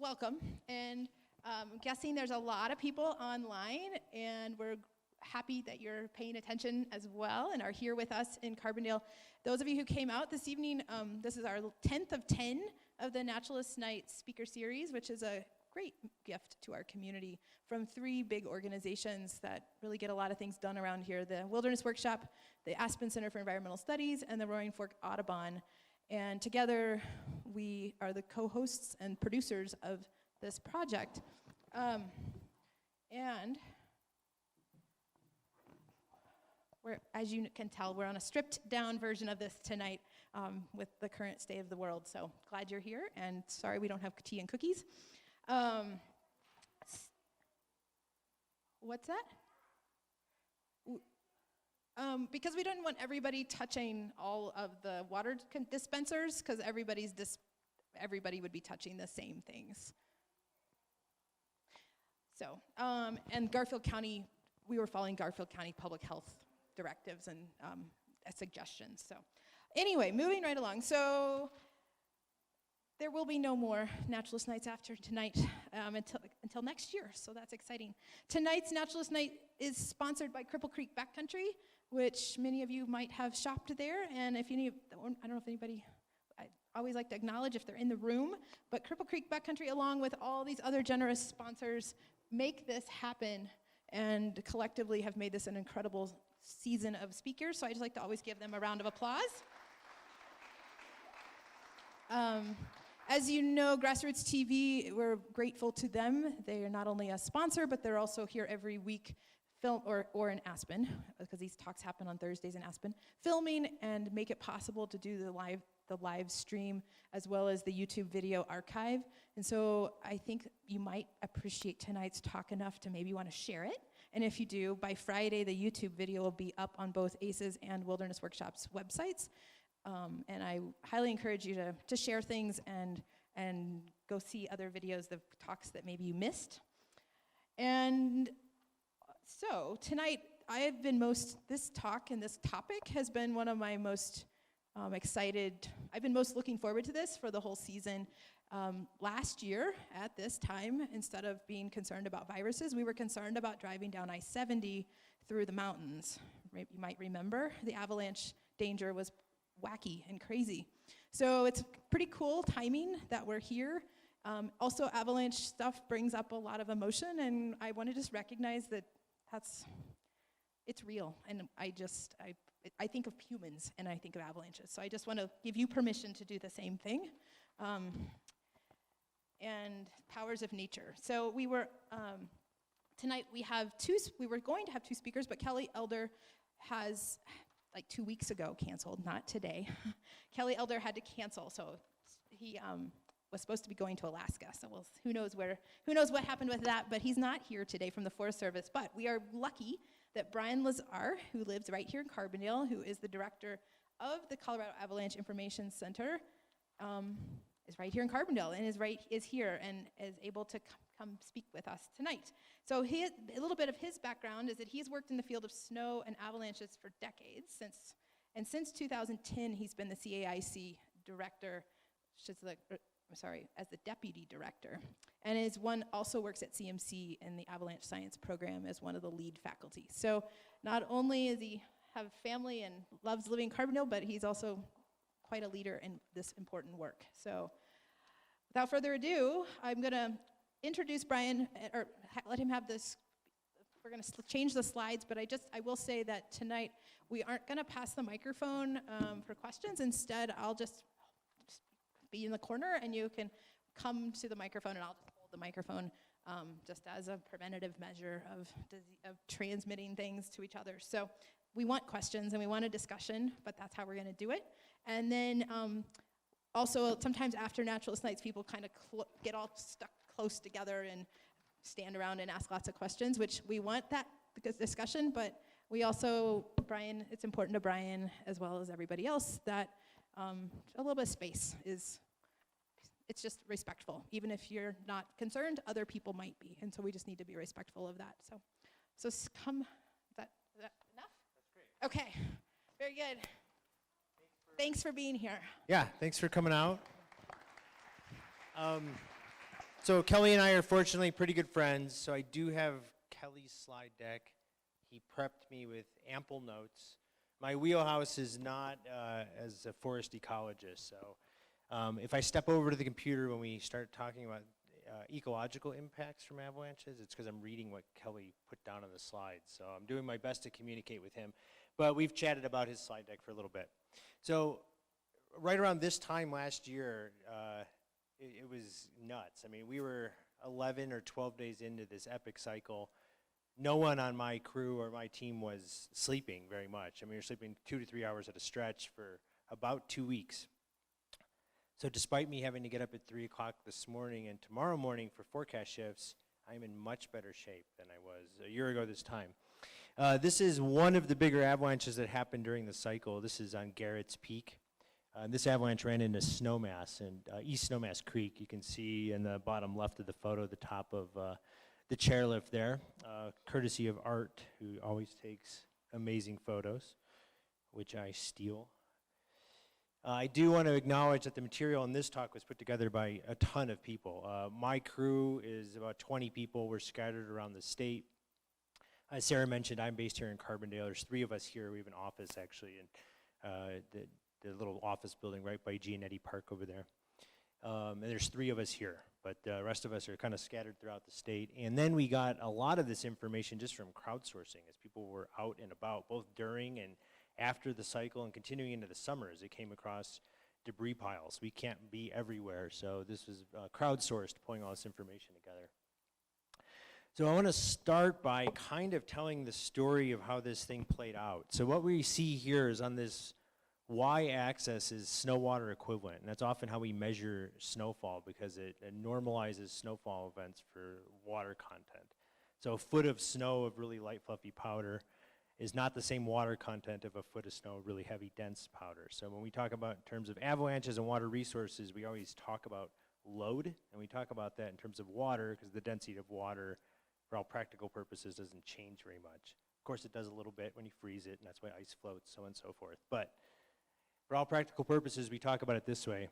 welcome. And I'm guessing there's a lot of people online, and we're happy that you're paying attention as well and are here with us in Carbondale. Those of you who came out this evening, this is our 10th of 10 of the Naturalist Night Speaker Series, which is a great gift to our community from 3 big organizations that really get a lot of things done around here: the Wilderness Workshop, the Aspen Center for Environmental Studies, and the Roaring Fork Audubon. And together, we are the co-hosts and producers of this project. And as you can tell, we're on a stripped down version of this tonight with the current state of the world. So glad you're here, and sorry we don't have tea and cookies. What's that? Because we don't want everybody touching all of the water dispensers, because everybody would be touching the same things. So, and Garfield County, we were following Garfield County public health directives and suggestions. So anyway, moving right along. So there will be no more Naturalist Nights after tonight until next year, so that's exciting. Tonight's Naturalist Night is sponsored by Cripple Creek Backcountry, which many of you might have shopped there, and if any, I don't know if anybody, I always like to acknowledge if they're in the room, but Cripple Creek Backcountry, along with all these other generous sponsors, make this happen and collectively have made this an incredible season of speakers, so I just like to always give them a round of applause. As you know, Grassroots TV, we're grateful to them. They are not only a sponsor, but they're also here every week, film or in Aspen, because these talks happen on Thursdays in Aspen, filming and make it possible to do the live stream as well as the YouTube video archive. And so I think you might appreciate tonight's talk enough to maybe want to share it. And if you do, by Friday, the YouTube video will be up on both ACES and Wilderness Workshop's websites. And I highly encourage you to share things and go see other videos of talks that maybe you missed. And so tonight, this talk and this topic has been one of my most excited. I've been most looking forward to this for the whole season. Last year at this time, instead of being concerned about viruses, we were concerned about driving down I-70 through the mountains. You might remember the avalanche danger was wacky and crazy. So it's pretty cool timing that we're here. Also, avalanche stuff brings up a lot of emotion, and I want to just recognize that it's real. And I think of humans and I think of avalanches. So I just want to give you permission to do the same thing. And powers of nature. So tonight we were going to have 2 speakers, but Kelly Elder has, like 2 weeks ago, canceled, not today. Kelly Elder had to cancel, so he was supposed to be going to Alaska. So who knows what happened with that, but he's not here today from the Forest Service. But we are lucky that Brian Lazar, who lives right here in Carbondale, who is the director of the Colorado Avalanche Information Center, is right here in Carbondale and is here and is able to come speak with us tonight. So a little bit of his background is that he's worked in the field of snow and avalanches for decades. Since 2010, he's been the CAIC director, as the deputy director, and also works at CMC in the Avalanche Science program as one of the lead faculty. So not only does he have family and loves living in Carbondale, but he's also quite a leader in this important work. So without further ado, I'm going to introduce Brian, or let him have this. We're going to change the slides, but I will say that tonight we aren't going to pass the microphone for questions. Instead, I'll just be in the corner, and you can come to the microphone, and I'll just hold the microphone just as a preventative measure of transmitting things to each other. So we want questions and we want a discussion, but that's how we're going to do it. And then also sometimes after Naturalist Nights, people kind of get all stuck close together and stand around and ask lots of questions, which we want that discussion, but we also, it's important to Brian as well as everybody else that a little bit of space it's just respectful. Even if you're not concerned, other people might be, and so we just need to be respectful of that. So come, is that enough? That's great. Okay, very good. Thanks for being here. Yeah, thanks for coming out. So Kelly and I are fortunately pretty good friends, so I do have Kelly's slide deck. He prepped me with ample notes. My wheelhouse is not as a forest ecologist, so if I step over to the computer when we start talking about ecological impacts from avalanches, it's because I'm reading what Kelly put down on the slides. So I'm doing my best to communicate with him. But we've chatted about his slide deck for a little bit. So right around this time last year, it was nuts. I mean, we were 11 or 12 days into this epic cycle. No one on my crew or my team was sleeping very much. I mean, we were sleeping 2 to 3 hours at a stretch for about 2 weeks. So despite me having to get up at 3 o'clock this morning and tomorrow morning for forecast shifts, I'm in much better shape than I was a year ago this time. This is one of the bigger avalanches that happened during the cycle. This is on Garrett's Peak. This avalanche ran into Snowmass and East Snowmass Creek. You can see in the bottom left of the photo the top of the chairlift there, courtesy of Art, who always takes amazing photos, which I steal. I do want to acknowledge that the material in this talk was put together by a ton of people. My crew is about 20 people. We're scattered around the state. As Sarah mentioned, I'm based here in Carbondale. There's 3 of us here. We have an office, actually, in the little office building right by Gianetti Park over there. And there's 3 of us here, but the rest of us are kind of scattered throughout the state. And then we got a lot of this information just from crowdsourcing as people were out and about, both during and after the cycle and continuing into the summer as they came across debris piles. We can't be everywhere, so this was crowdsourced, pulling all this information together. So I want to start by kind of telling the story of how this thing played out. So what we see here is on this y-axis is snow water equivalent, and that's often how we measure snowfall because it normalizes snowfall events for water content. So a foot of snow of really light fluffy powder is not the same water content of a foot of snow, really heavy, dense powder. So when we talk about in terms of avalanches and water resources, we always talk about load, and we talk about that in terms of water because the density of water, for all practical purposes, doesn't change very much. Of course, it does a little bit when you freeze it, and that's why ice floats, so on and so forth. But for all practical purposes, we talk about it this way.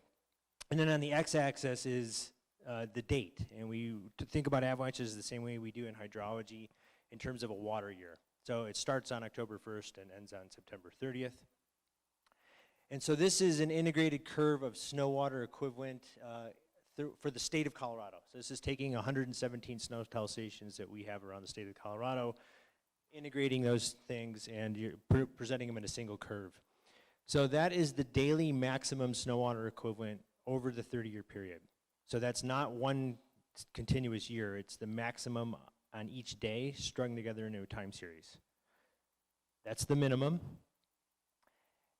And then on the x-axis is the date, and we think about avalanches the same way we do in hydrology in terms of a water year. So it starts on October 1st and ends on September 30th. And so this is an integrated curve of snow water equivalent for the state of Colorado. So this is taking 117 snow tell stations that we have around the state of Colorado, integrating those things, and you're presenting them in a single curve. So that is the daily maximum snow water equivalent over the 30-year period. So that's not one continuous year, it's the maximum on each day strung together into a time series. That's the minimum.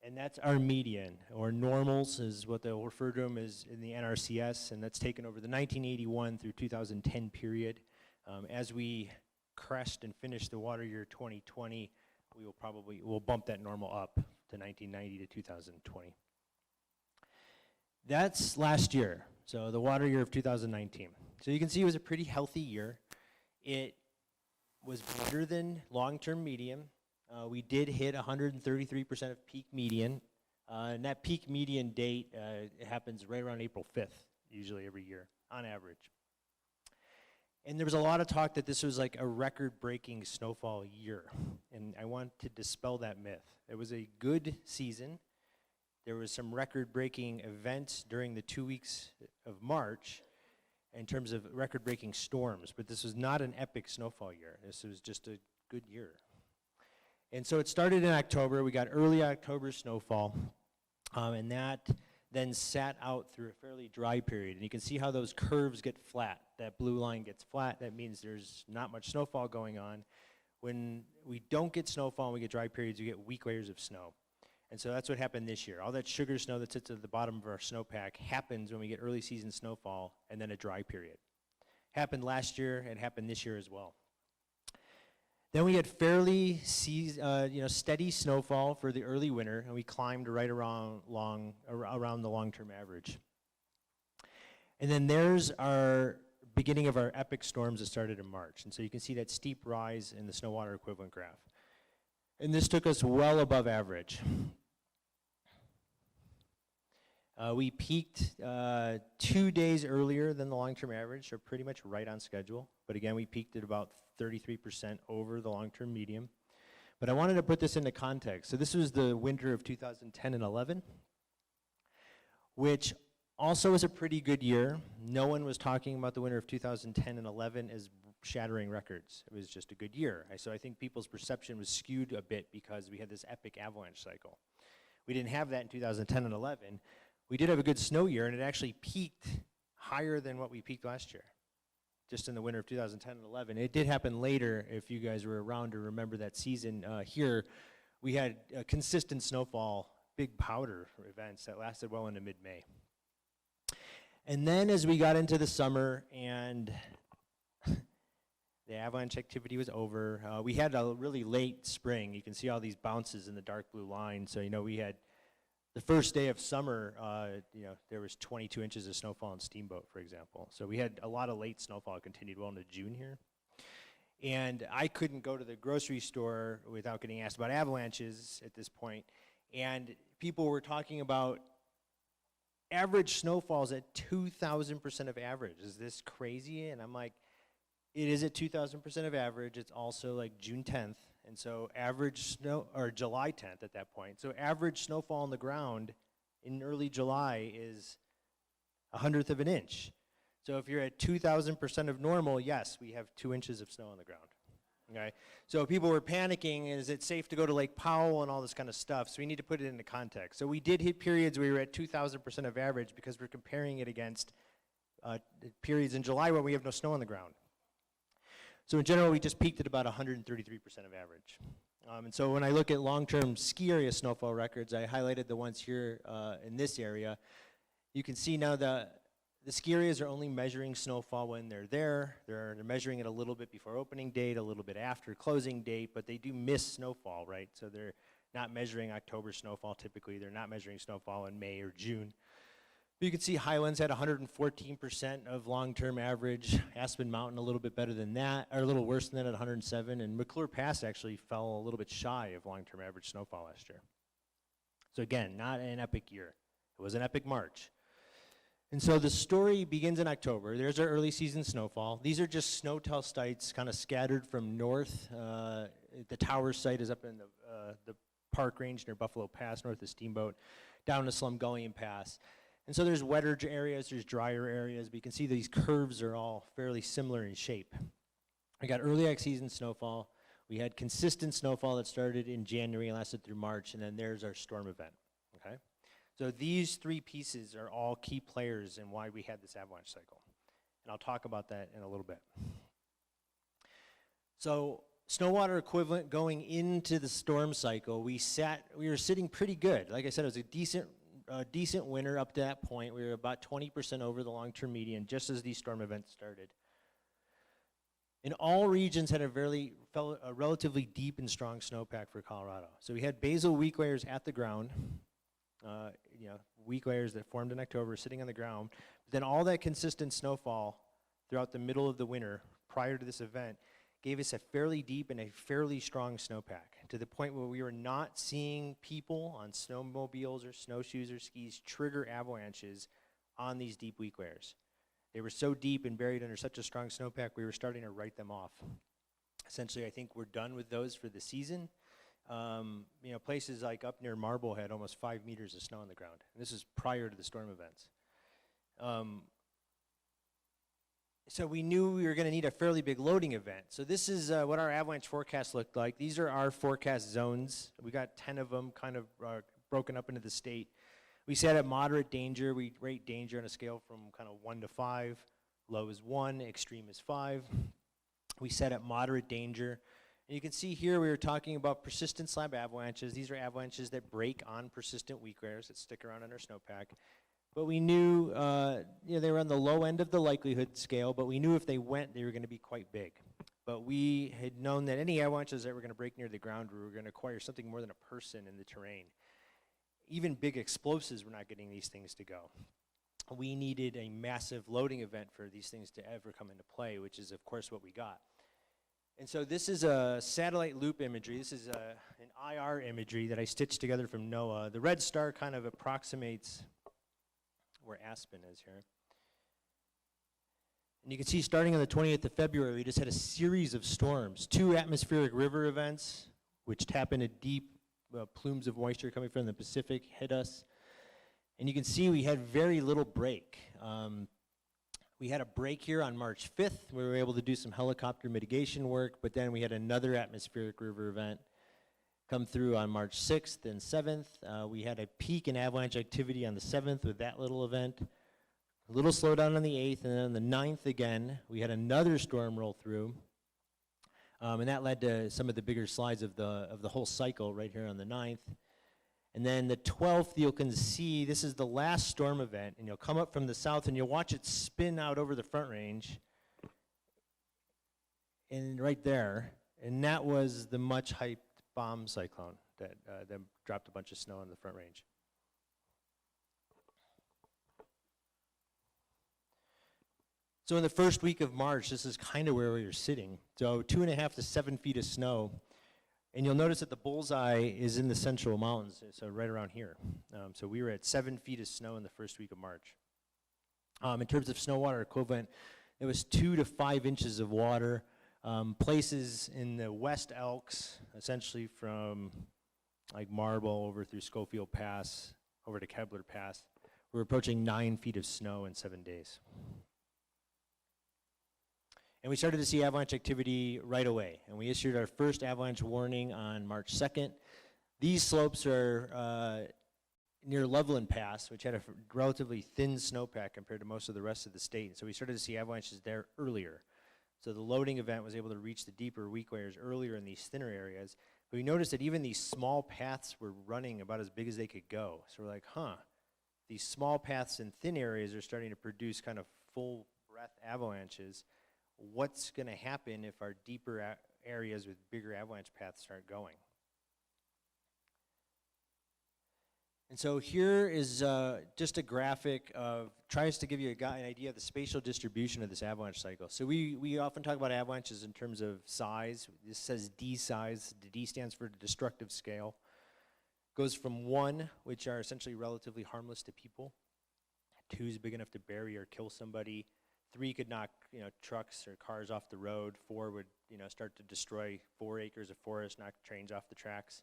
And that's our median, or normals is what they'll refer to them as in the NRCS, and that's taken over the 1981 through 2010 period. As we crest and finish the water year 2020, we'll bump that normal up to 1990 to 2020. That's last year, so the water year of 2019. So you can see it was a pretty healthy year. It was better than long-term median. We did hit 133% of peak median, and that peak median date it happens right around April 5th, usually every year, on average. And there was a lot of talk that this was like a record-breaking snowfall year, and I want to dispel that myth. It was a good season. There was some record-breaking events during the 2 weeks of March in terms of record-breaking storms, but this was not an epic snowfall year. This was just a good year. And so it started in October. We got early October snowfall, and that then sat out through a fairly dry period. And you can see how those curves get flat. That blue line gets flat. That means there's not much snowfall going on. When we don't get snowfall and we get dry periods, we get weak layers of snow. And so that's what happened this year. All that sugar snow that sits at the bottom of our snowpack happens when we get early season snowfall and then a dry period. Happened last year, and happened this year as well. Then we had fairly steady snowfall for the early winter, and we climbed right around the long-term average. And then there's our beginning of our epic storms that started in March. And so you can see that steep rise in the snow water equivalent graph. And this took us well above average. We peaked 2 days earlier than the long-term average, so pretty much right on schedule. But again, we peaked at about 33% over the long-term median. But I wanted to put this into context. So this was the winter of 2010 and 11, which also was a pretty good year. No one was talking about the winter of 2010 and 11 as shattering records. It was just a good year. So I think people's perception was skewed a bit because we had this epic avalanche cycle. We didn't have that in 2010 and 11. We did have a good snow year, and it actually peaked higher than what we peaked last year, just in the winter of 2010 and 11. It did happen later, if you guys were around to remember that season. Here, we had consistent snowfall, big powder events that lasted well into mid-May. And then as we got into the summer and the avalanche activity was over, we had a really late spring. You can see all these bounces in the dark blue line. So, we had the first day of summer, there was 22 inches of snowfall in Steamboat, for example. So we had a lot of late snowfall. It continued well into June here. And I couldn't go to the grocery store without getting asked about avalanches at this point. And people were talking about average snowfalls at 2,000% of average. Is this crazy? And I'm like, it is at 2,000% of average. It's also like June 10th. And so average snow, or July 10th at that point. So average snowfall on the ground in early July is 1/100 of an inch. So if you're at 2,000% of normal, yes, we have 2 inches of snow on the ground. Okay? So people were panicking, is it safe to go to Lake Powell and all this kind of stuff? So we need to put it into context. So we did hit periods where we were at 2,000% of average because we're comparing it against periods in July where we have no snow on the ground. So in general, we just peaked at about 133% of average. And so when I look at long-term ski area snowfall records, I highlighted the ones here in this area. You can see now the ski areas are only measuring snowfall when they're there. They're measuring it a little bit before opening date, a little bit after closing date, but they do miss snowfall, right? So they're not measuring October snowfall typically. They're not measuring snowfall in May or June. You can see Highlands had 114% of long-term average. Aspen Mountain a little bit better than that, or a little worse than that at 107. And McClure Pass actually fell a little bit shy of long-term average snowfall last year. So again, not an epic year. It was an epic March. And so the story begins in October. There's our early season snowfall. These are just snow-tell sites kind of scattered from north. The tower site is up in the park range near Buffalo Pass, north of Steamboat, down to Slumgullion Pass. And so there's wetter areas, there's drier areas, but you can see these curves are all fairly similar in shape. We got early season snowfall. We had consistent snowfall that started in January and lasted through March, and then there's our storm event, okay? So these three pieces are all key players in why we had this avalanche cycle. And I'll talk about that in a little bit. So snow water equivalent going into the storm cycle, we were sitting pretty good. Like I said, it was a decent winter up to that point. We were about 20% over the long-term median just as these storm events started. And all regions had a relatively deep and strong snowpack for Colorado. So we had basal weak layers at the ground, weak layers that formed in October sitting on the ground. But then all that consistent snowfall throughout the middle of the winter prior to this event gave us a fairly deep and a fairly strong snowpack to the point where we were not seeing people on snowmobiles or snowshoes or skis trigger avalanches on these deep weak layers. They were so deep and buried under such a strong snowpack, we were starting to write them off. Essentially, I think we're done with those for the season. Places like up near Marble had almost 5 meters of snow on the ground. And this is prior to the storm events. So we knew we were going to need a fairly big loading event. So this is what our avalanche forecast looked like. These are our forecast zones. We got 10 of them kind of broken up into the state. We set at moderate danger. We rate danger on a scale from kind of 1 to 5. Low is 1, extreme is 5. We set at moderate danger. And you can see here we were talking about persistent slab avalanches. These are avalanches that break on persistent weak layers that stick around on our snowpack. But we knew they were on the low end of the likelihood scale, but we knew if they went, they were going to be quite big. But we had known that any avalanches that were going to break near the ground were going to require something more than a person in the terrain. Even big explosives were not getting these things to go. We needed a massive loading event for these things to ever come into play, which is, of course, what we got. And so this is a satellite loop imagery. This is an IR imagery that I stitched together from NOAA. The red star kind of approximates where Aspen is here. And you can see starting on the 20th of February, we just had a series of storms. 2 atmospheric river events, which tap into deep plumes of moisture coming from the Pacific, hit us. And you can see we had very little break. We had a break here on March 5th. We were able to do some helicopter mitigation work, but then we had another atmospheric river event come through on March 6th and 7th. We had a peak in avalanche activity on the 7th with that little event. A little slowdown on the 8th, and then on the 9th again, we had another storm roll through. And that led to some of the bigger slides of the whole cycle right here on the 9th. And then the 12th, you can see this is the last storm event, and you'll come up from the south and you'll watch it spin out over the Front Range. And right there, and that was the much hyped bomb cyclone that dropped a bunch of snow on the Front Range. So in the first week of March, this is kind of where we were sitting. So 2.5 to 7 feet of snow. And you'll notice that the bullseye is in the Central Mountains, so right around here. So we were at 7 feet of snow in the first week of March. In terms of snow water equivalent, it was 2 to 5 inches of water. Places in the West Elks, essentially from like Marble over through Schofield Pass, over to Kebler Pass, we're approaching 9 feet of snow in 7 days. And we started to see avalanche activity right away. And we issued our first avalanche warning on March 2nd. These slopes are near Loveland Pass, which had a relatively thin snowpack compared to most of the rest of the state. So we started to see avalanches there earlier. So the loading event was able to reach the deeper weak layers earlier in these thinner areas. But we noticed that even these small paths were running about as big as they could go. So we're like, these small paths in thin areas are starting to produce kind of full breath avalanches. What's going to happen if our deeper areas with bigger avalanche paths start going? And so here is just a graphic of, tries to give you an idea of the spatial distribution of this avalanche cycle. So we often talk about avalanches in terms of size. This says D size. The D stands for destructive scale. Goes from 1, which are essentially relatively harmless to people. 2 is big enough to bury or kill somebody. 3 could knock, trucks or cars off the road. 4 would, start to destroy 4 acres of forest, knock trains off the tracks.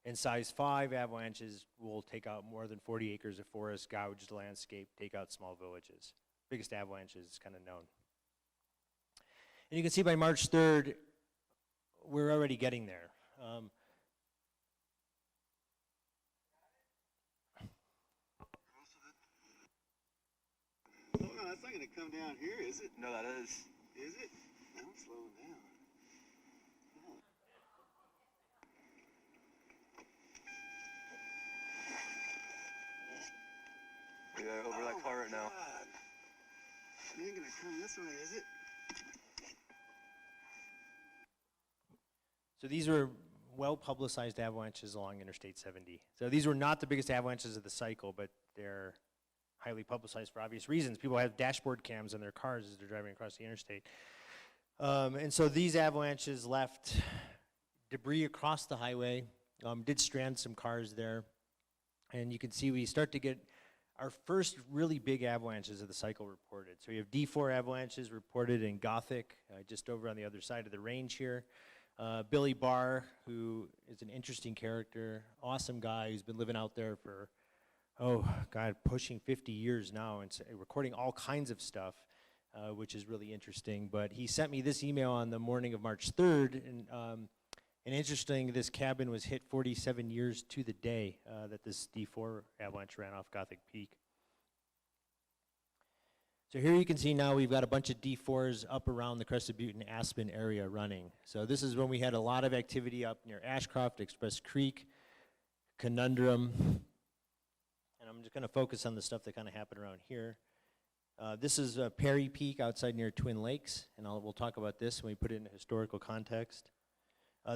And size 5 avalanches will take out more than 40 acres of forest, gouge the landscape, take out small villages. Biggest avalanche is kind of known. And you can see by March 3rd, we're already getting there. It's not going to come down here, is it? No, that is. Is it? No, I'm slowing down. Oh. Yeah, over that car right now. It ain't going to come this way, is it? So these were well-publicized avalanches along Interstate 70. So these were not the biggest avalanches of the cycle, but they're highly publicized for obvious reasons. People have dashboard cams on their cars as they're driving across the interstate. And so these avalanches left debris across the highway, did strand some cars there. And you can see we start to get our first really big avalanches of the cycle reported. So we have D4 avalanches reported in Gothic, just over on the other side of the range here. Billy Barr, who is an interesting character, awesome guy who's been living out there for pushing 50 years now, and recording all kinds of stuff, which is really interesting. But he sent me this email on the morning of March 3rd, and interesting, this cabin was hit 47 years to the day that this D4 avalanche ran off Gothic Peak. So here you can see now we've got a bunch of D4s up around the Crested Butte and Aspen area running. So this is when we had a lot of activity up near Ashcroft, Express Creek, Conundrum. And I'm just going to focus on the stuff that kind of happened around here. This is Perry Peak outside near Twin Lakes, and we'll talk about this when we put it in a historical context.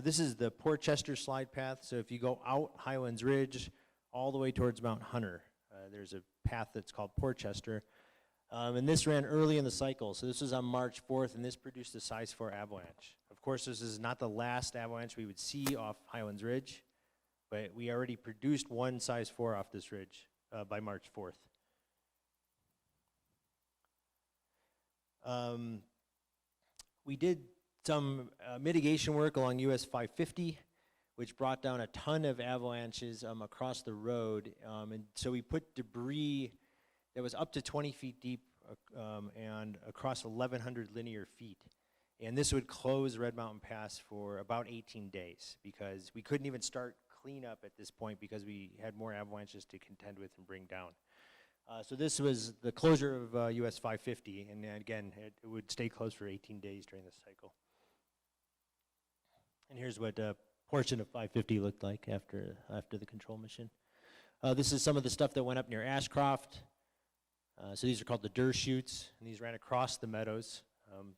This is the Portchester slide path. So if you go out Highlands Ridge all the way towards Mount Hunter, there's a path that's called Portchester. And this ran early in the cycle. So this was on March 4th, and this produced a size 4 avalanche. Of course, this is not the last avalanche we would see off Highlands Ridge, but we already produced one size 4 off this ridge by March 4th. We did some mitigation work along US 550, which brought down a ton of avalanches across the road. And so we put debris that was up to 20 feet deep and across 1,100 linear feet. And this would close Red Mountain Pass for about 18 days because we couldn't even start cleanup at this point because we had more avalanches to contend with and bring down. So this was the closure of US 550, and again, it would stay closed for 18 days during this cycle. And here's what a portion of 550 looked like after the control mission. This is some of the stuff that went up near Ashcroft. So these are called the Durr chutes, and these ran across the meadows.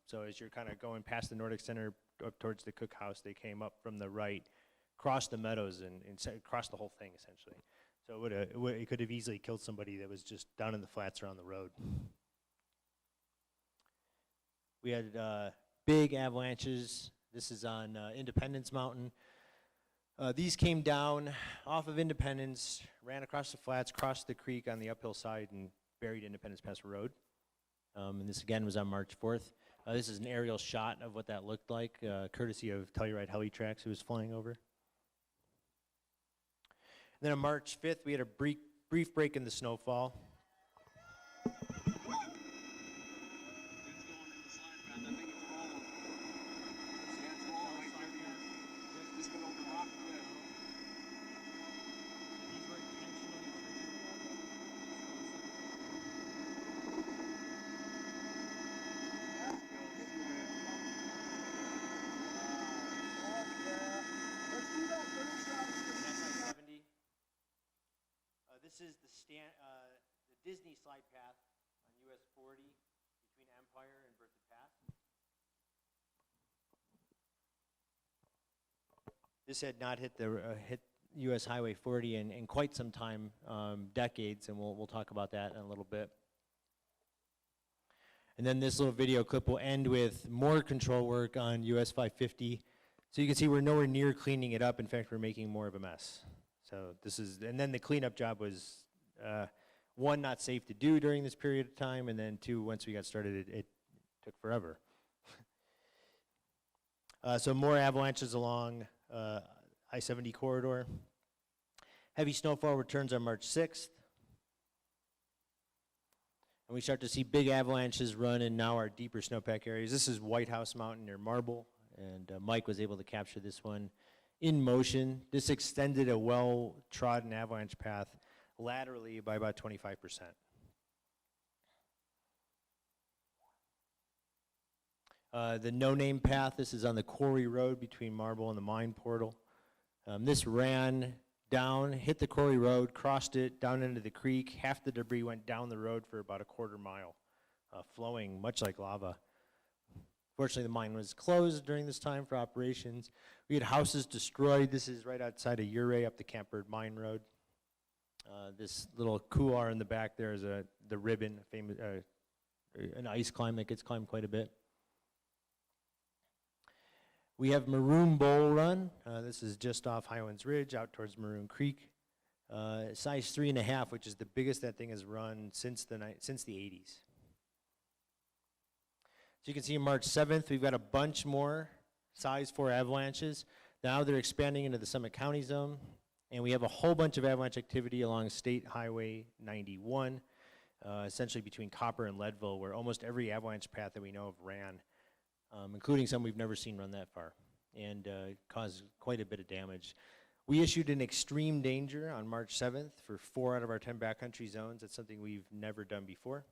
So as you're kind of going past the Nordic Center up towards the cookhouse, they came up from the right, crossed the meadows, and crossed the whole thing, essentially. So it could have easily killed somebody that was just down in the flats around the road. We had big avalanches. This is on Independence Mountain. These came down off of Independence, ran across the flats, crossed the creek on the uphill side, and buried Independence Pass Road. And this again was on March 4th. This is an aerial shot of what that looked like, courtesy of Telluride Helitrax, who was flying over. And then on March 5th, we had a brief break in the Snowfall. This is the Disney slide path on US 40 between Empire and Berthoud Pass. This had not hit hit US Highway 40 in quite some time, decades, and we'll talk about that in a little bit. And then this little video clip will end with more control work on US 550. So you can see we're nowhere near cleaning it up. In fact, we're making more of a mess. So this is, and then the cleanup job was, one, not safe to do during this period of time, and then two, once we got started, it took forever. So more avalanches along I-70 corridor. Heavy snowfall returns on March 6th. And we start to see big avalanches run in now our deeper snowpack areas. This is White House Mountain near Marble, and Mike was able to capture this one in motion. This extended a well-trodden avalanche path laterally by about 25%. The no-name path, this is on the quarry road between Marble and the mine portal. This ran down, hit the quarry road, crossed it down into the creek. Half the debris went down the road for about a quarter mile, flowing much like lava. Fortunately, the mine was closed during this time for operations. We had houses destroyed. This is right outside of Ouray up the Camp Bird Mine Road. This little couloir in the back there is the Ribbon, famous, an ice climb that gets climbed quite a bit. We have Maroon Bowl Run. This is just off Highlands Ridge out towards Maroon Creek. Size 3.5, which is the biggest that thing has run since the 80s. So you can see on March 7th, we've got a bunch more size 4 avalanches. Now they're expanding into the Summit County zone, and we have a whole bunch of avalanche activity along State Highway 91, essentially between Copper and Leadville, where almost every avalanche path that we know of ran, including some we've never seen run that far, and caused quite a bit of damage. We issued an extreme danger on March 7th for 4 out of our 10 backcountry zones. That's something we've never done before.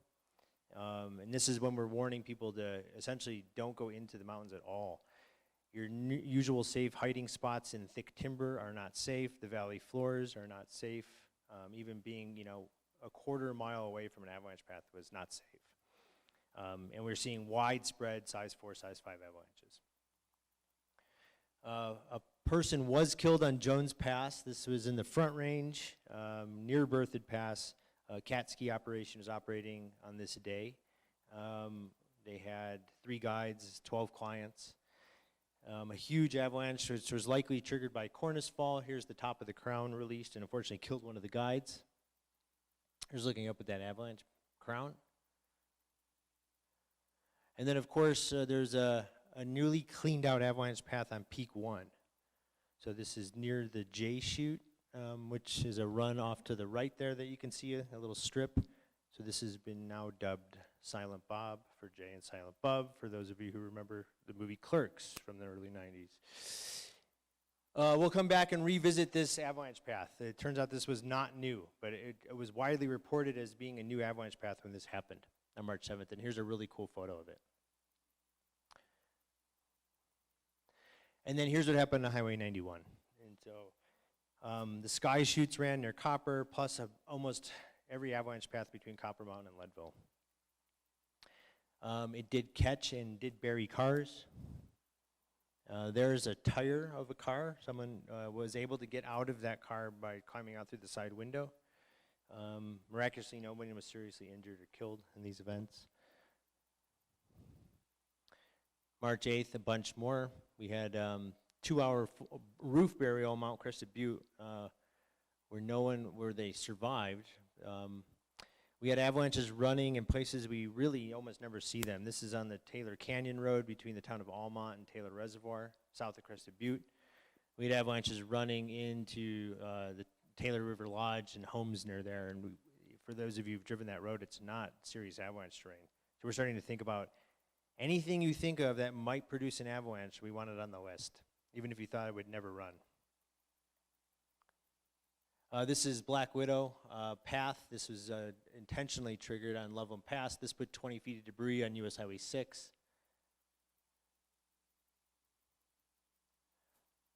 And this is when we're warning people to essentially don't go into the mountains at all. Your usual safe hiding spots in thick timber are not safe. The valley floors are not safe. Even being, a quarter mile away from an avalanche path was not safe. And we're seeing widespread size 4, size 5 avalanches. A person was killed on Jones Pass. This was in the Front Range near Berthoud Pass. Cat ski operation was operating on this day. They had 3 guides, 12 clients. A huge avalanche, which was likely triggered by cornice fall. Here's the top of the crown released and unfortunately killed one of the guides. Here's looking up at that avalanche crown. And then, of course, there's a newly cleaned out avalanche path on Peak 1. So this is near the J chute, which is a run off to the right there that you can see a little strip. So this has been now dubbed Silent Bob for Jay and Silent Bob, for those of you who remember the movie Clerks from the early 90s. We'll come back and revisit this avalanche path. It turns out this was not new, but it was widely reported as being a new avalanche path when this happened on March 7th, and here's a really cool photo of it. And then here's what happened on Highway 91. And so the sky chutes ran near Copper, plus almost every avalanche path between Copper Mountain and Leadville. It did catch and did bury cars. There's a tire of a car. Someone was able to get out of that car by climbing out through the side window. Miraculously, nobody was seriously injured or killed in these events. March 8th, a bunch more. We had 2-hour roof burial on Mount Crested Butte where they survived. We had avalanches running in places we really almost never see them. This is on the Taylor Canyon Road between the town of Almont and Taylor Reservoir, south of Crested Butte. We had avalanches running into the Taylor River Lodge and homes near there. And for those of you who've driven that road, it's not serious avalanche terrain. So we're starting to think about anything you think of that might produce an avalanche, we want it on the list, even if you thought it would never run. This is Black Widow path. This was intentionally triggered on Loveland Pass. This put 20 feet of debris on US Highway 6.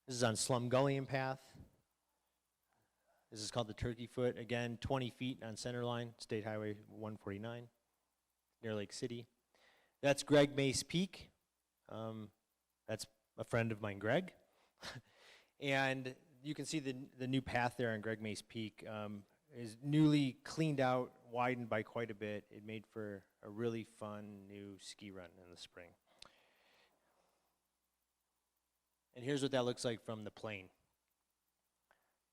This is on Slumgullion Path. This is called the Turkey Foot. Again, 20 feet on Centerline, State Highway 149, near Lake City. That's Greg Mace Peak. That's a friend of mine, Greg. And you can see the new path there on Greg Mace Peak is newly cleaned out, widened by quite a bit. It made for a really fun new ski run in the spring. And here's what that looks like from the plane.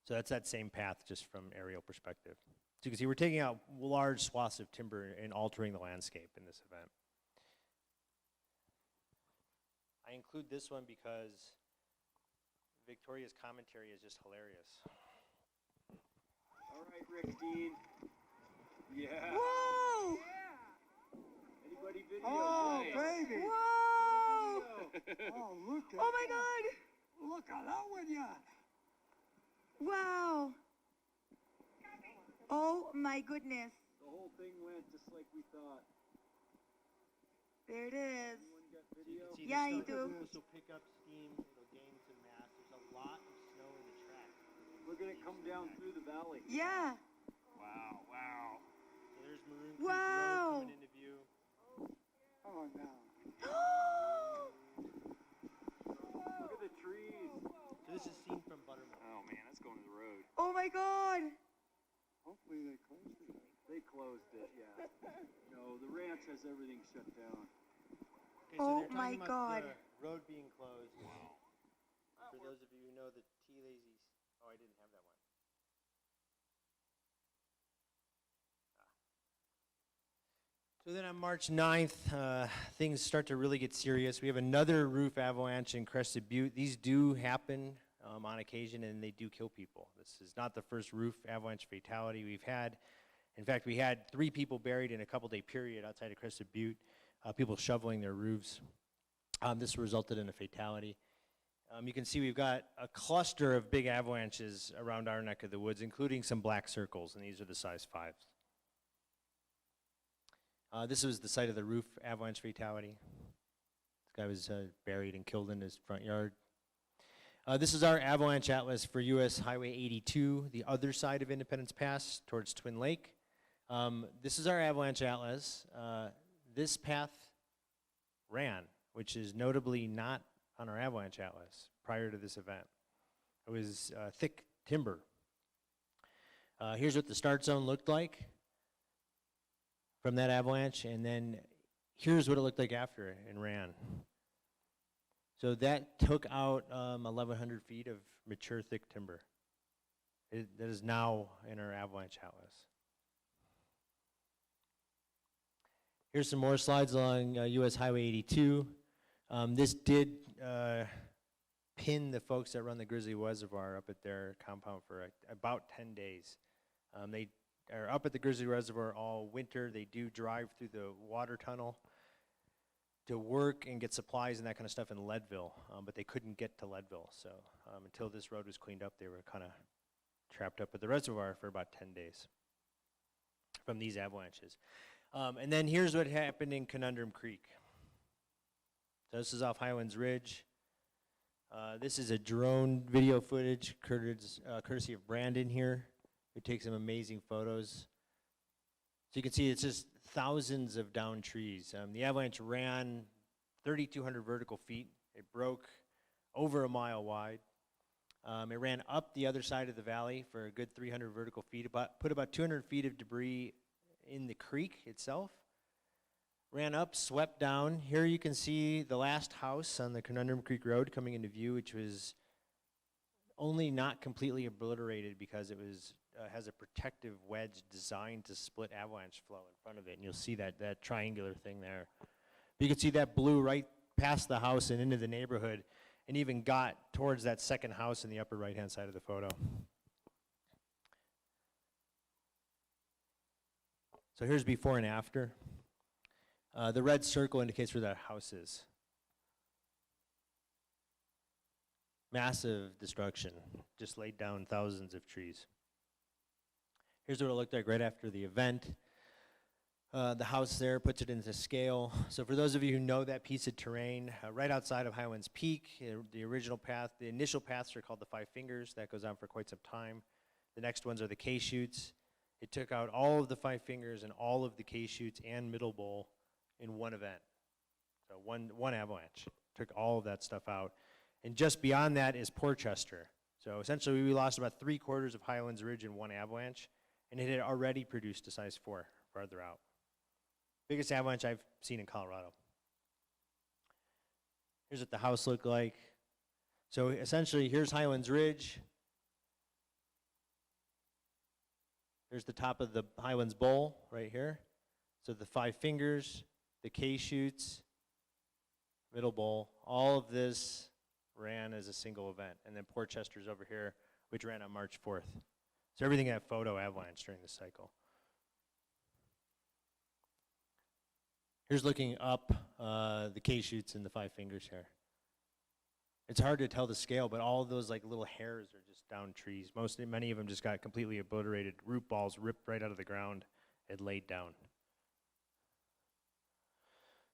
So that's that same path, just from aerial perspective. So you can see we're taking out large swaths of timber and altering the landscape in this event. I include this one because Victoria's commentary is just hilarious. All right, Rick Dean. Yeah. Whoa! Anybody video? Oh, Nice. baby! Whoa! Oh, look at Oh my that. God! Look at that one, yeah. Wow! Oh my goodness! The whole thing went just like we thought. There it is. Anyone got video? So you can see Yeah, the you snow- do. This will pick up steam, it'll gain some mass. There's a lot of snow in the track. We're gonna come down through the valley. Yeah. Wow, wow. So there's Maroon Creek Wow. Road coming into view. Oh, no. Look at the trees. So this is seen from Buttermilk. Oh man, that's going to the road. Oh my God! Hopefully they closed it. They closed it, yeah. No, the ranch has everything shut down. Okay, Oh they're my talking about God. the road being closed. Wow. For those of you who know the T-Lazy, oh, I didn't have that one. So then on March 9th, things start to really get serious. We have another roof avalanche in Crested Butte. These do happen on occasion, and they do kill people. This is not the first roof avalanche fatality we've had. In fact, we had 3 people buried in a couple-day period outside of Crested Butte, people shoveling their roofs. This resulted in a fatality. You can see we've got a cluster of big avalanches around our neck of the woods, including some black circles, and these are the size 5s. This was the site of the roof avalanche fatality. This guy was buried and killed in his front yard. This is our avalanche atlas for US Highway 82, the other side of Independence Pass towards Twin Lake. This is our avalanche atlas. This path ran, which is notably not on our avalanche atlas prior to this event. It was thick timber. Here's what the start zone looked like from that avalanche, and then here's what it looked like after it and ran. So that took out 1,100 feet of mature thick timber. That is now in our avalanche atlas. Here's some more slides along US Highway 82. This did pin the folks that run the Grizzly Reservoir up at their compound for about 10 days. They are up at the Grizzly Reservoir all winter. They do drive through the water tunnel to work and get supplies and that kind of stuff in Leadville, but they couldn't get to Leadville. So until this road was cleaned up, they were kind of trapped up at the reservoir for about 10 days from these avalanches. And then here's what happened in Conundrum Creek. So this is off Highlands Ridge. This is a drone video footage courtesy of Brandon here, who takes some amazing photos. So you can see it's just thousands of downed trees. The avalanche ran 3,200 vertical feet. It broke over a mile wide. It ran up the other side of the valley for a good 300 vertical feet, put about 200 feet of debris in the creek itself. Ran up, swept down. Here you can see the last house on the Conundrum Creek Road coming into view, which was only not completely obliterated because it was has a protective wedge designed to split avalanche flow in front of it, and you'll see that triangular thing there. But you can see that blew right past the house and into the neighborhood, and even got towards that second house in the upper right-hand side of the photo. So here's before and after. The red circle indicates where that house is. Massive destruction, just laid down thousands of trees. Here's what it looked like right after the event. The house there puts it into scale. So for those of you who know that piece of terrain, right outside of Highlands Peak, the original path, the initial paths are called the Five Fingers. That goes on for quite some time. The next ones are the K-shoots. It took out all of the Five Fingers and all of the K-shoots and Middle Bowl in one event. So one avalanche. Took all of that stuff out. And just beyond that is Porchester. So essentially we lost about 3/4 of Highlands Ridge in one avalanche, and it had already produced a size 4 farther out. Biggest avalanche I've seen in Colorado. Here's what the house looked like. So essentially here's Highlands Ridge. There's the top of the Highlands Bowl right here. So the Five Fingers, the K-shoots, Middle Bowl, all of this ran as a single event. And then Porchester's over here, which ran on March 4th. So everything had photo avalanche during this cycle. Here's looking up the K-shoots and the Five Fingers here. It's hard to tell the scale, but all of those like little hairs are just down trees. Many of them just got completely obliterated. Root balls ripped right out of the ground and laid down.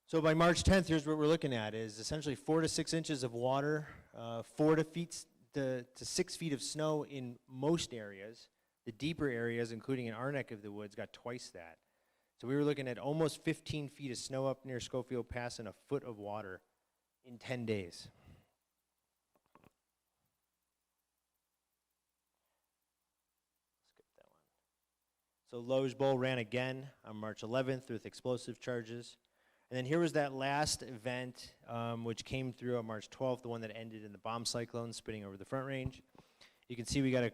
So by March 10th, here's what we're looking at is essentially 4 to 6 inches of water, 4 to 6 feet of snow in most areas. The deeper areas, including in our neck of the woods, got twice that. So we were looking at almost 15 feet of snow up near Schofield Pass and a foot of water in 10 days. Skip that one. So Loge Bowl ran again on March 11th with explosive charges. And then here was that last event, which came through on March 12th, the one that ended in the bomb cyclone spinning over the Front Range. You can see we got a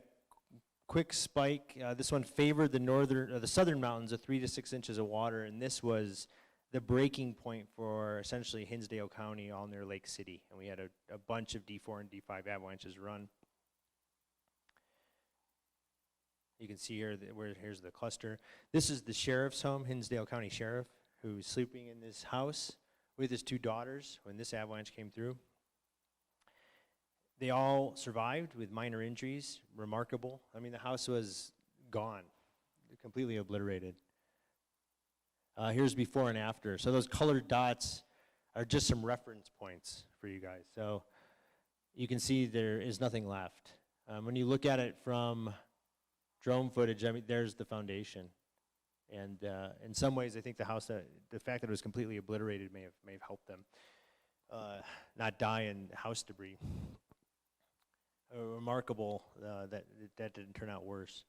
quick spike. This one favored the southern mountains of 3 to 6 inches of water, and this was the breaking point for essentially Hinsdale County all near Lake City. And we had a bunch of D4 and D5 avalanches run. You can see here here's the cluster. This is the sheriff's home, Hinsdale County Sheriff, who's sleeping in this house with his 2 daughters when this avalanche came through. They all survived with minor injuries, remarkable. I mean, the house was gone, completely obliterated. Here's before and after. So those colored dots are just some reference points for you guys. So you can see there is nothing left. When you look at it from drone footage, I mean, there's the foundation. And in some ways, I think the fact that it was completely obliterated may have helped them not die in house debris. Remarkable that didn't turn out worse.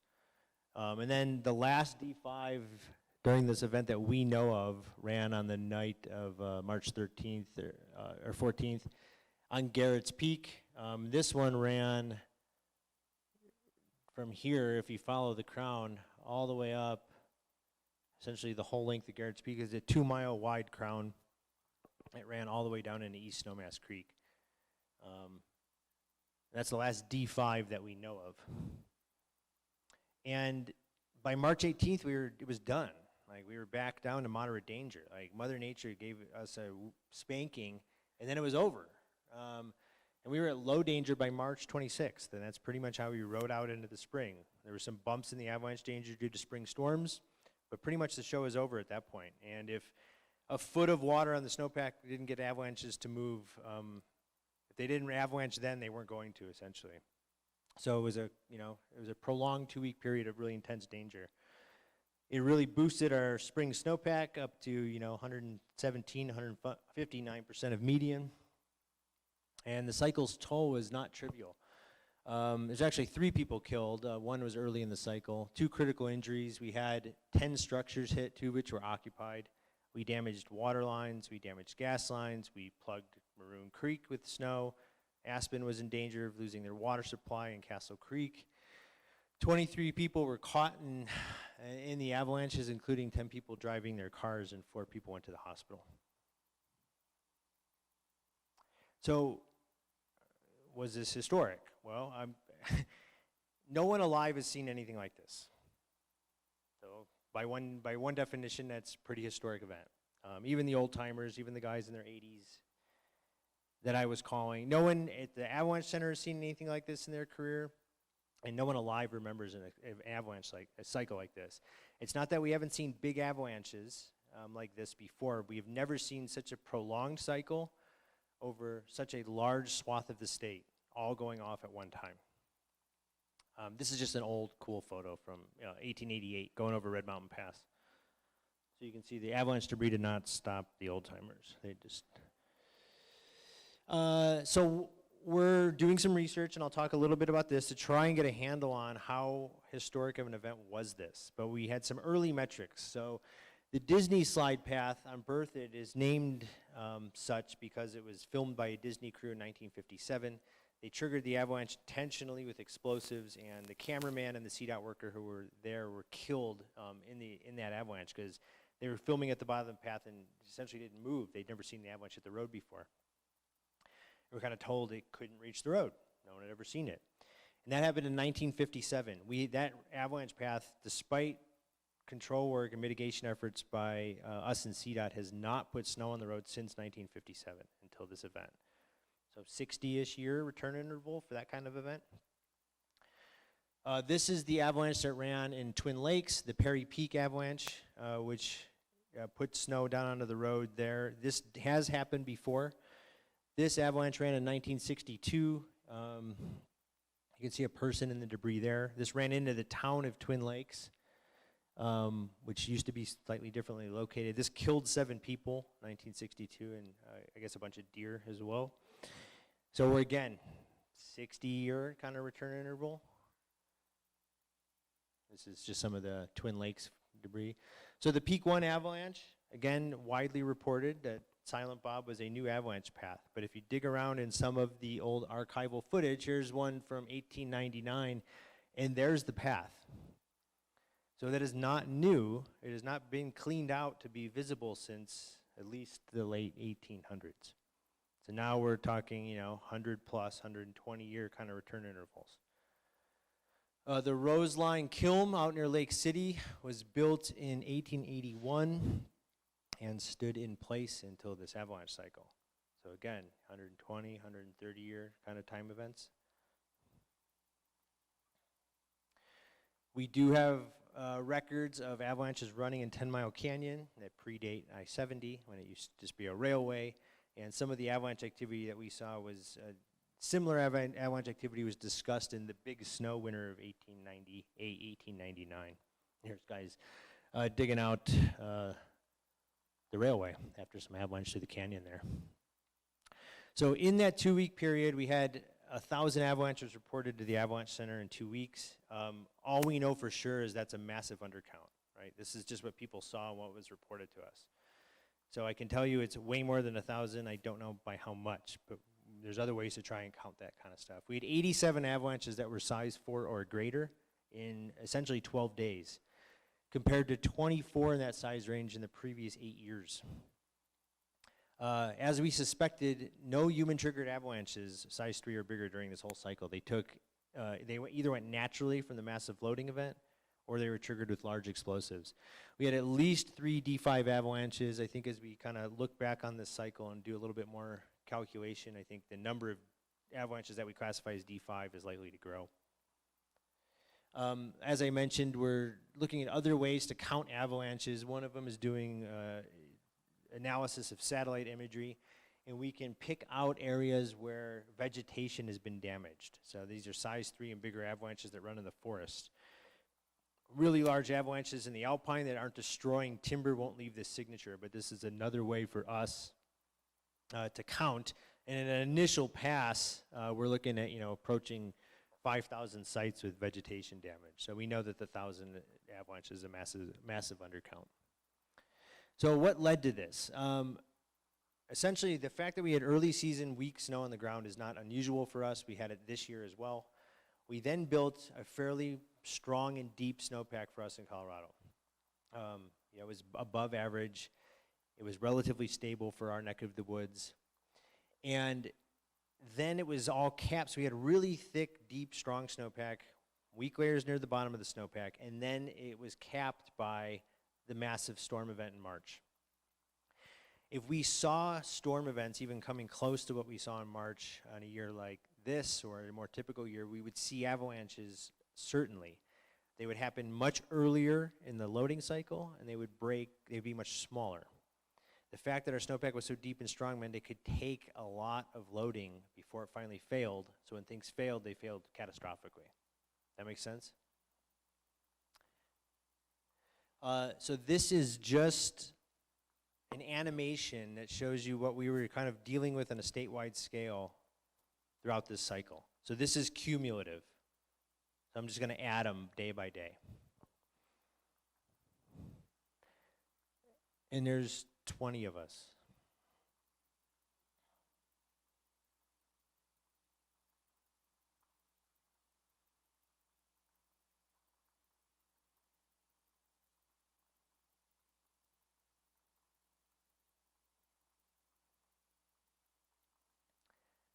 And then the last D5 during this event that we know of ran on the night of March 13th or 14th on Garrett's Peak. This one ran from here, if you follow the crown, all the way up essentially the whole length of Garrett's Peak. Is a 2-mile wide crown. It ran all the way down into East Snowmass Creek. That's the last D5 that we know of. And by March 18th, it was done. Like, we were back down to moderate danger. Like, Mother Nature gave us a spanking, and then it was over. And we were at low danger by March 26th, and that's pretty much how we rode out into the spring. There were some bumps in the avalanche danger due to spring storms, but pretty much the show was over at that point. And if a foot of water on the snowpack didn't get avalanches to move, if they didn't avalanche then, they weren't going to, essentially. So it was a prolonged 2-week period of really intense danger. It really boosted our spring snowpack up to 117, 159% of median. And the cycle's toll was not trivial. There's actually 3 people killed. One was early in the cycle. 2 critical injuries. We had 10 structures hit, 2 of which were occupied. We damaged water lines. We damaged gas lines. We plugged Maroon Creek with snow. Aspen was in danger of losing their water supply in Castle Creek. 23 people were caught in the avalanches, including 10 people driving their cars, and 4 people went to the hospital. So, was this historic? Well, no one alive has seen anything like this. So, by one definition, that's a pretty historic event. Even the old timers, even the guys in their 80s that I was calling, no one at the Avalanche Center has seen anything like this in their career, and no one alive remembers an avalanche a cycle like this. It's not that we haven't seen big avalanches like this before. We've never seen such a prolonged cycle over such a large swath of the state, all going off at one time. This is just an old, cool photo from 1888, going over Red Mountain Pass. So you can see the avalanche debris did not stop the old timers. They just... So we're doing some research, and I'll talk a little bit about this to try and get a handle on how historic of an event was this. But we had some early metrics. So the Disney slide path on Berthoud is named such because it was filmed by a Disney crew in 1957. They triggered the avalanche intentionally with explosives, and the cameraman and the CDOT worker who were there were killed in that avalanche because they were filming at the bottom of the path and essentially didn't move. They'd never seen the avalanche hit the road before. They were kind of told it couldn't reach the road. No one had ever seen it. And that happened in 1957. That avalanche path, despite control work and mitigation efforts by us and CDOT, has not put snow on the road since 1957 until this event. So 60-ish year return interval for that kind of event. This is the avalanche that ran in Twin Lakes, the Perry Peak avalanche, which put snow down onto the road there. This has happened before. This avalanche ran in 1962. You can see a person in the debris there. This ran into the town of Twin Lakes, which used to be slightly differently located. This killed 7 people, 1962, and I guess a bunch of deer as well. So we're, again, 60-year kind of return interval. This is just some of the Twin Lakes debris. So the Peak 1 avalanche, again, widely reported that Silent Bob was a new avalanche path. But if you dig around in some of the old archival footage, here's one from 1899, and there's the path. So that is not new. It has not been cleaned out to be visible since at least the late 1800s. So now we're talking, 100 plus, 120-year kind of return intervals. The Roseline Kiln out near Lake City was built in 1881 and stood in place until this avalanche cycle. So again, 120, 130-year kind of time events. We do have records of avalanches running in 10 Mile Canyon that predate I-70 when it used to just be a railway. And some of the avalanche activity that we saw was similar avalanche activity was discussed in the big snow winter of 1898, 1899. Here's guys digging out the railway after some avalanche through the canyon there. So in that 2-week period, we had 1,000 avalanches reported to the Avalanche Center in 2 weeks. All we know for sure is that's a massive undercount, right? This is just what people saw and what was reported to us. So I can tell you it's way more than 1,000. I don't know by how much, but there's other ways to try and count that kind of stuff. We had 87 avalanches that were size 4 or greater in essentially 12 days. compared to 24 in that size range in the previous 8 years. As we suspected, no human-triggered avalanches, size 3 or bigger, during this whole cycle. They either went naturally from the massive floating event, or they were triggered with large explosives. We had at least 3 D5 avalanches. I think as we kind of look back on this cycle and do a little bit more calculation, I think the number of avalanches that we classify as D5 is likely to grow. As I mentioned, we're looking at other ways to count avalanches. One of them is doing analysis of satellite imagery, and we can pick out areas where vegetation has been damaged. So these are size 3 and bigger avalanches that run in the forest. Really large avalanches in the alpine that aren't destroying timber won't leave this signature, but this is another way for us to count. And in an initial pass, we're looking at, approaching 5,000 sites with vegetation damage. So we know that the 1,000 avalanche is a massive undercount. So what led to this? Essentially, the fact that we had early season weak snow on the ground is not unusual for us. We had it this year as well. We then built a fairly strong and deep snowpack for us in Colorado. It was above average. It was relatively stable for our neck of the woods. And then it was all capped, so we had really thick, deep, strong snowpack, weak layers near the bottom of the snowpack, and then it was capped by the massive storm event in March. If we saw storm events even coming close to what we saw in March on a year like this, or a more typical year, we would see avalanches, certainly. They would happen much earlier in the loading cycle, and they'd be much smaller. The fact that our snowpack was so deep and strong meant it could take a lot of loading before it finally failed. So when things failed, they failed catastrophically. That makes sense? So this is just an animation that shows you what we were kind of dealing with on a statewide scale throughout this cycle. So this is cumulative. So I'm just going to add them day by day. And there's 20 of us.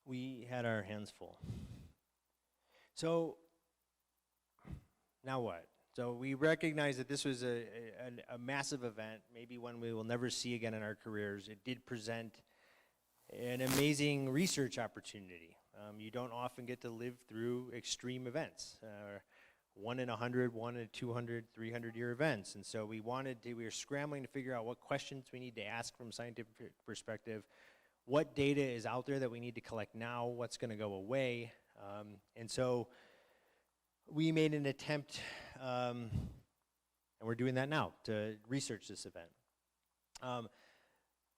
We had our hands full. So now what? So we recognize that this was a massive event, maybe one we will never see again in our careers. It did present an amazing research opportunity. You don't often get to live through extreme events, 1 in 100, 1 in 200, 300-year events. And so we were scrambling to figure out what questions we need to ask from a scientific perspective, what data is out there that we need to collect now, what's going to go away. And so we made an attempt, and we're doing that now, to research this event.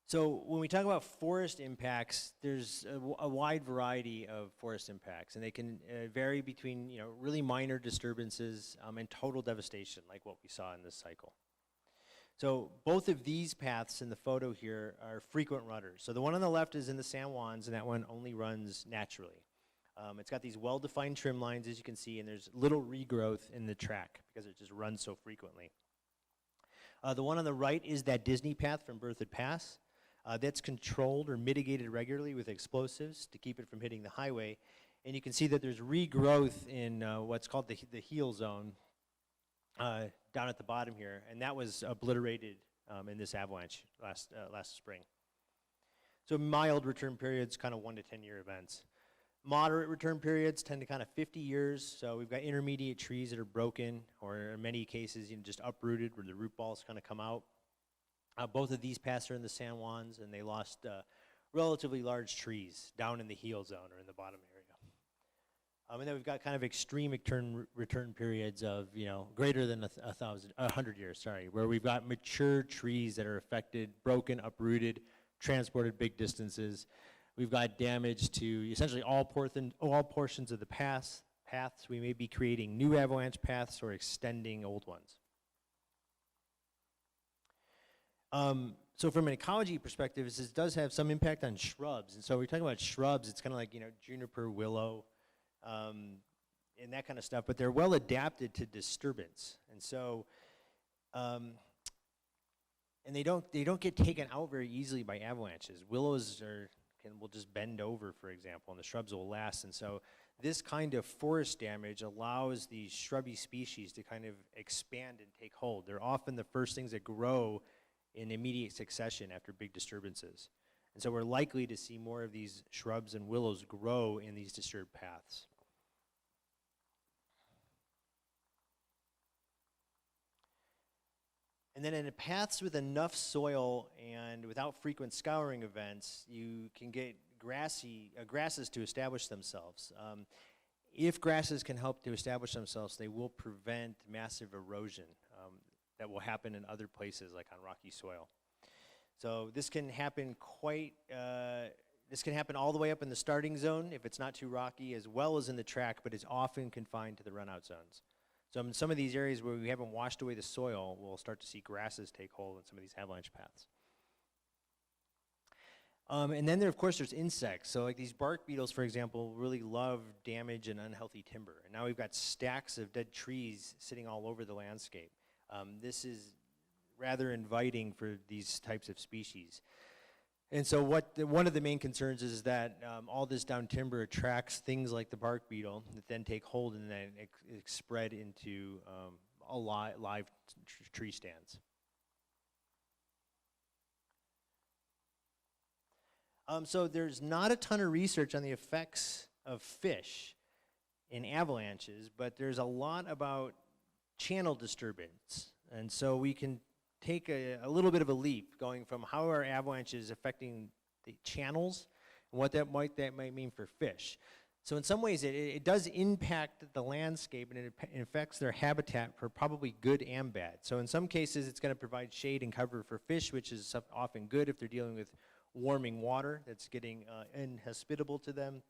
So when we talk about forest impacts, there's a wide variety of forest impacts, and they can vary between really minor disturbances and total devastation, like what we saw in this cycle. So both of these paths in the photo here are frequent runners. So the one on the left is in the San Juans, and that one only runs naturally. It's got these well-defined trim lines, as you can see, and there's little regrowth in the track because it just runs so frequently. The one on the right is that Disney path from Berthoud Pass. That's controlled or mitigated regularly with explosives to keep it from hitting the highway. And you can see that there's regrowth in what's called the heel zone down at the bottom here, and that was obliterated in this avalanche last spring. So mild return periods, kind of 1 to 10 year events. Moderate return periods tend to kind of 50 years, so we've got intermediate trees that are broken, or in many cases just uprooted where the root balls kind of come out. Both of these paths are in the San Juans, and they lost relatively large trees down in the heel zone or in the bottom area. And then we've got kind of extreme return periods of greater than 100 years, where we've got mature trees that are affected, broken, uprooted, transported big distances. We've got damage to essentially all portions of the paths. We may be creating new avalanche paths or extending old ones. So from an ecology perspective, this does have some impact on shrubs. And so we're talking about shrubs, it's kind of like juniper, willow, and that kind of stuff, but they're well adapted to disturbance. And so And they don't get taken out very easily by avalanches. Willows will just bend over, for example, and the shrubs will last. And so this kind of forest damage allows these shrubby species to kind of expand and take hold. They're often the first things that grow in immediate succession after big disturbances. And so we're likely to see more of these shrubs and willows grow in these disturbed paths. And then in the paths with enough soil and without frequent scouring events, you can get grasses to establish themselves. If grasses can help to establish themselves, they will prevent massive erosion that will happen in other places, like on rocky soil. So this can happen this can happen all the way up in the starting zone if it's not too rocky, as well as in the track, but it's often confined to the run-out zones. So in some of these areas where we haven't washed away the soil, we'll start to see grasses take hold in some of these avalanche paths. And then of course there's insects. So like these bark beetles, for example, really love damage and unhealthy timber. And now we've got stacks of dead trees sitting all over the landscape. This is rather inviting for these types of species. And so one of the main concerns is that all this down timber attracts things like the bark beetle that then take hold and then spread into live tree stands. So there's not a ton of research on the effects of fish in avalanches, but there's a lot about channel disturbance. And so we can take a little bit of a leap going from how are avalanches affecting the channels and what that might mean for fish. So in some ways it does impact the landscape, and it affects their habitat for probably good and bad. So in some cases it's going to provide shade and cover for fish, which is often good if they're dealing with warming water that's getting inhospitable to them.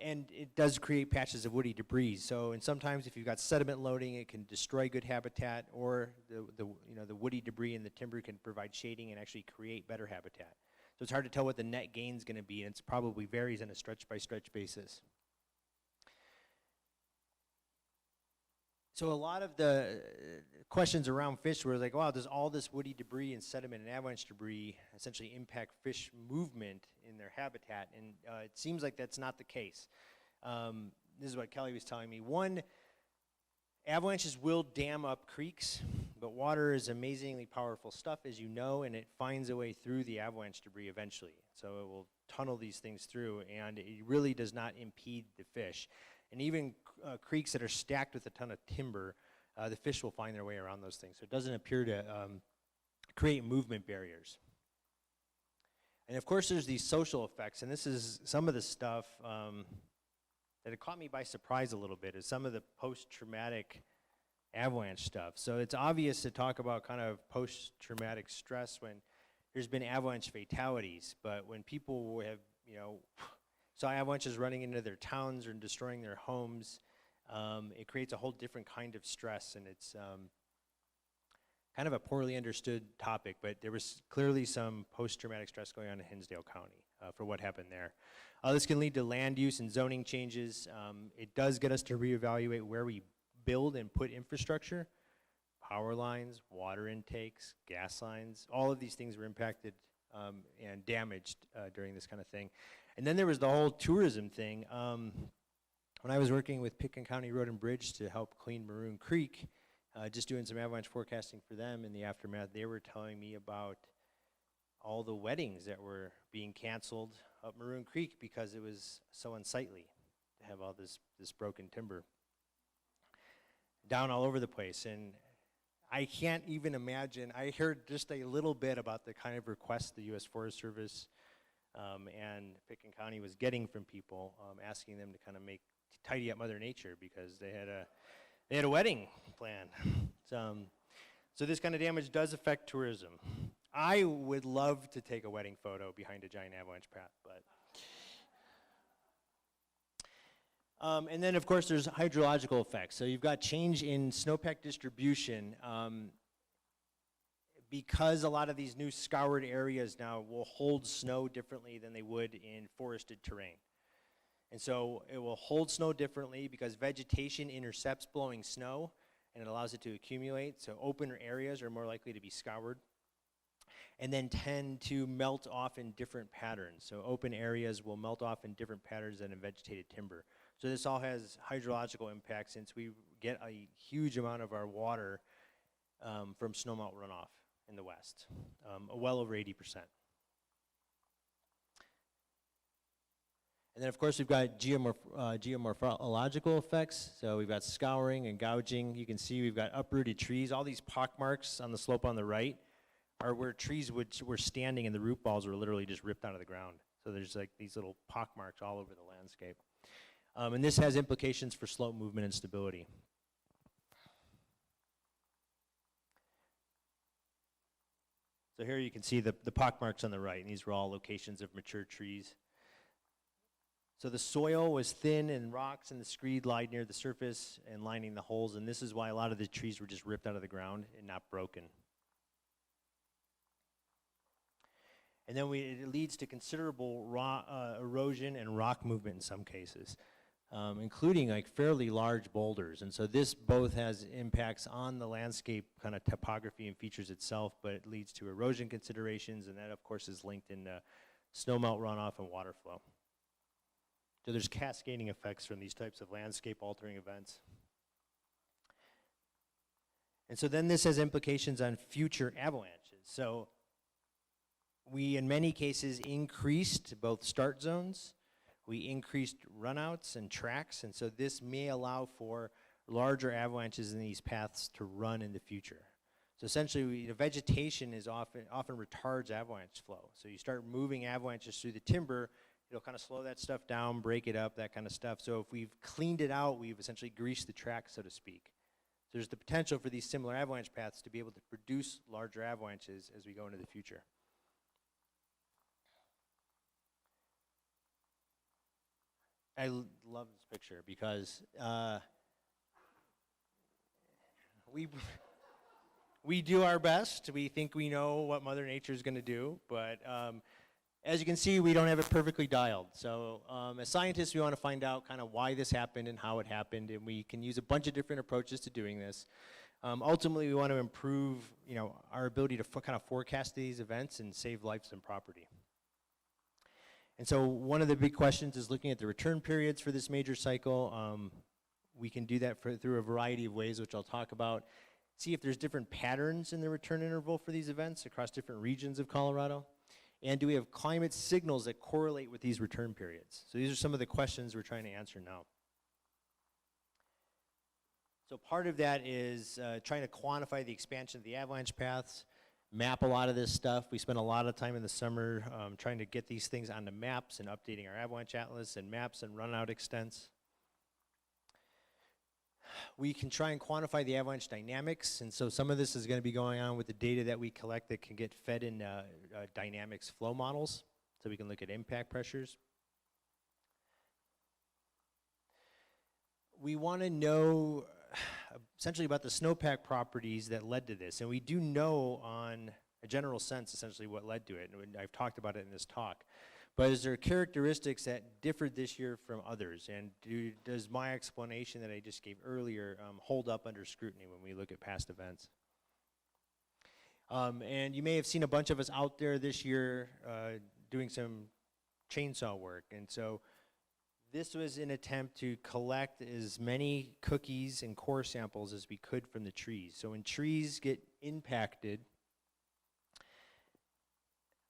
And it does create patches of woody debris. So, and sometimes if you've got sediment loading, it can destroy good habitat, or the woody debris in the timber can provide shading and actually create better habitat. So it's hard to tell what the net gain is going to be, and it probably varies on a stretch-by-stretch basis. So a lot of the questions around fish were like, wow, does all this woody debris and sediment and avalanche debris essentially impact fish movement in their habitat? And it seems like that's not the case. This is what Kelly was telling me. One, avalanches will dam up creeks, but water is amazingly powerful stuff, as you know, and it finds a way through the avalanche debris eventually. So it will tunnel these things through, and it really does not impede the fish. And even creeks that are stacked with a ton of timber, the fish will find their way around those things. So it doesn't appear to create movement barriers. And of course there's these social effects, and this is some of the stuff that it caught me by surprise a little bit, is some of the post-traumatic avalanche stuff. So it's obvious to talk about kind of post-traumatic stress when there's been avalanche fatalities, but when people have, saw avalanches running into their towns or destroying their homes, it creates a whole different kind of stress, and it's kind of a poorly understood topic, but there was clearly some post-traumatic stress going on in Hinsdale County for what happened there. This can lead to land use and zoning changes. It does get us to reevaluate where we build and put infrastructure. Power lines, water intakes, gas lines, all of these things were impacted and damaged during this kind of thing. And then there was the whole tourism thing. When I was working with Pickens County Road and Bridge to help clean Maroon Creek, just doing some avalanche forecasting for them in the aftermath, they were telling me about all the weddings that were being canceled up Maroon Creek because it was so unsightly to have all this broken timber down all over the place. And I can't even imagine, I heard just a little bit about the kind of requests the U.S. Forest Service and Pickens County was getting from people, asking them to kind of tidy up Mother Nature because they had a wedding plan. So this kind of damage does affect tourism. I would love to take a wedding photo behind a giant avalanche path, but. And then of course there's hydrological effects. So you've got change in snowpack distribution because a lot of these new scoured areas now will hold snow differently than they would in forested terrain. And so it will hold snow differently because vegetation intercepts blowing snow, and it allows it to accumulate. So open areas are more likely to be scoured, and then tend to melt off in different patterns. So open areas will melt off in different patterns than in vegetated timber. So this all has hydrological impact, since we get a huge amount of our water from snowmelt runoff in the west, well over 80%. And then of course we've got geomorphological effects. So we've got scouring and gouging. You can see we've got uprooted trees. All these pock marks on the slope on the right are where trees were standing and the root balls were literally just ripped out of the ground. So there's like these little pock marks all over the landscape. And this has implications for slope movement and stability. So here you can see the pock marks on the right, and these were all locations of mature trees. So the soil was thin, and rocks and the screed lied near the surface and lining the holes, and this is why a lot of the trees were just ripped out of the ground and not broken. And then it leads to considerable erosion and rock movement in some cases, including like fairly large boulders. And so this both has impacts on the landscape kind of topography and features itself, but it leads to erosion considerations, and that of course is linked in snowmelt runoff and water flow. So there's cascading effects from these types of landscape altering events. And so then this has implications on future avalanches. So we, in many cases, increased both start zones, we increased runouts and tracks, and so this may allow for larger avalanches in these paths to run in the future. So essentially, the vegetation is often retards avalanche flow. So you start moving avalanches through the timber, it'll kind of slow that stuff down, break it up, that kind of stuff. So if we've cleaned it out, we've essentially greased the track, so to speak. So there's the potential for these similar avalanche paths to be able to produce larger avalanches as we go into the future. I love this picture because we do our best. We think we know what Mother Nature is going to do, but as you can see, we don't have it perfectly dialed. So as scientists, we want to find out kind of why this happened and how it happened, and we can use a bunch of different approaches to doing this. Ultimately, we want to improve, our ability to kind of forecast these events and save lives and property. And so one of the big questions is looking at the return periods for this major cycle. We can do that through a variety of ways, which I'll talk about. See if there's different patterns in the return interval for these events across different regions of Colorado. And do we have climate signals that correlate with these return periods? So these are some of the questions we're trying to answer now. So part of that is trying to quantify the expansion of the avalanche paths, map a lot of this stuff. We spend a lot of time in the summer trying to get these things onto maps and updating our avalanche atlas and maps and run out extents. We can try and quantify the avalanche dynamics, and so some of this is going to be going on with the data that we collect that can get fed in dynamics flow models, so we can look at impact pressures. We want to know essentially about the snowpack properties that led to this, and we do know on a general sense essentially what led to it, and I've talked about it in this talk. But is there characteristics that differed this year from others? And does my explanation that I just gave earlier hold up under scrutiny when we look at past events? And you may have seen a bunch of us out there this year doing some chainsaw work. And so this was an attempt to collect as many cookies and core samples as we could from the trees. So when trees get impacted,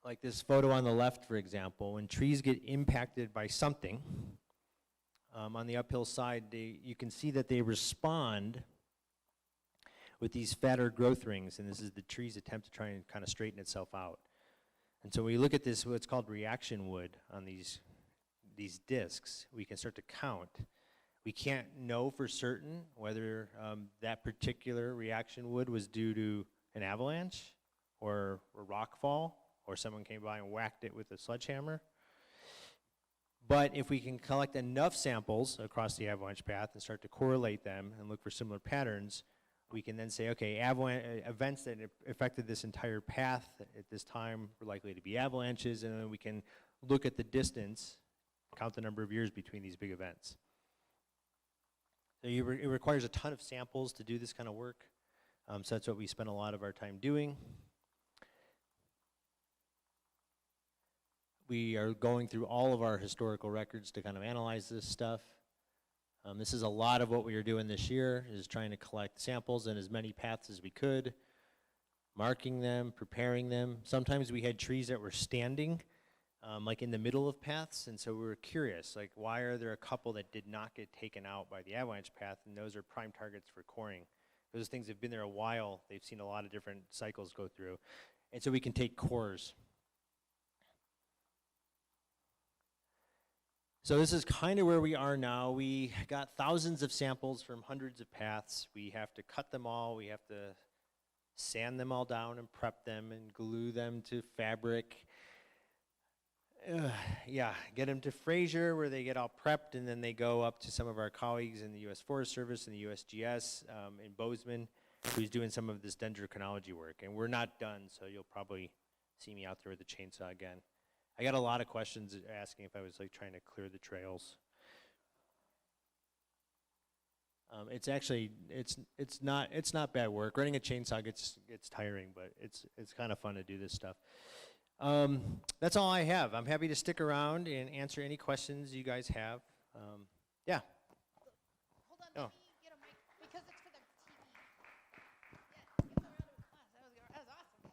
like this photo on the left, for example, when trees get impacted by something on the uphill side, you can see that they respond with these fatter growth rings, and this is the tree's attempt to try and kind of straighten itself out. And so when we look at this, what's called reaction wood on these discs, we can start to count. We can't know for certain whether that particular reaction wood was due to an avalanche or a rock fall, or someone came by and whacked it with a sledgehammer. But if we can collect enough samples across the avalanche path and start to correlate them and look for similar patterns, we can then say, okay, events that affected this entire path at this time were likely to be avalanches, and then we can look at the distance, count the number of years between these big events. So it requires a ton of samples to do this kind of work. So that's what we spend a lot of our time doing. We are going through all of our historical records to kind of analyze this stuff. This is a lot of what we are doing this year, is trying to collect samples in as many paths as we could, marking them, preparing them. Sometimes we had trees that were standing, like in the middle of paths, and so we were curious, like, why are there a couple that did not get taken out by the avalanche path, and those are prime targets for coring. Those things have been there a while. They've seen a lot of different cycles go through, and so we can take cores. So this is kind of where we are now. We got thousands of samples from hundreds of paths. We have to cut them all. We have to sand them all down and prep them and glue them to fabric. Yeah, get them to Fraser where they get all prepped, and then they go up to some of our colleagues in the U.S. Forest Service and the USGS in Bozeman, who's doing some of this dendrochronology work. And we're not done, so you'll probably see me out there with the chainsaw again. I got a lot of questions asking if I was like trying to clear the trails. It's actually it's not bad work. Running a chainsaw gets tiring, but it's kind of fun to do this stuff. That's all I have. I'm happy to stick around and answer any questions you guys have. Yeah. Hold on, Oh. let me get a mic because it's for the TV. Yeah, give them a round of applause. That was awesome.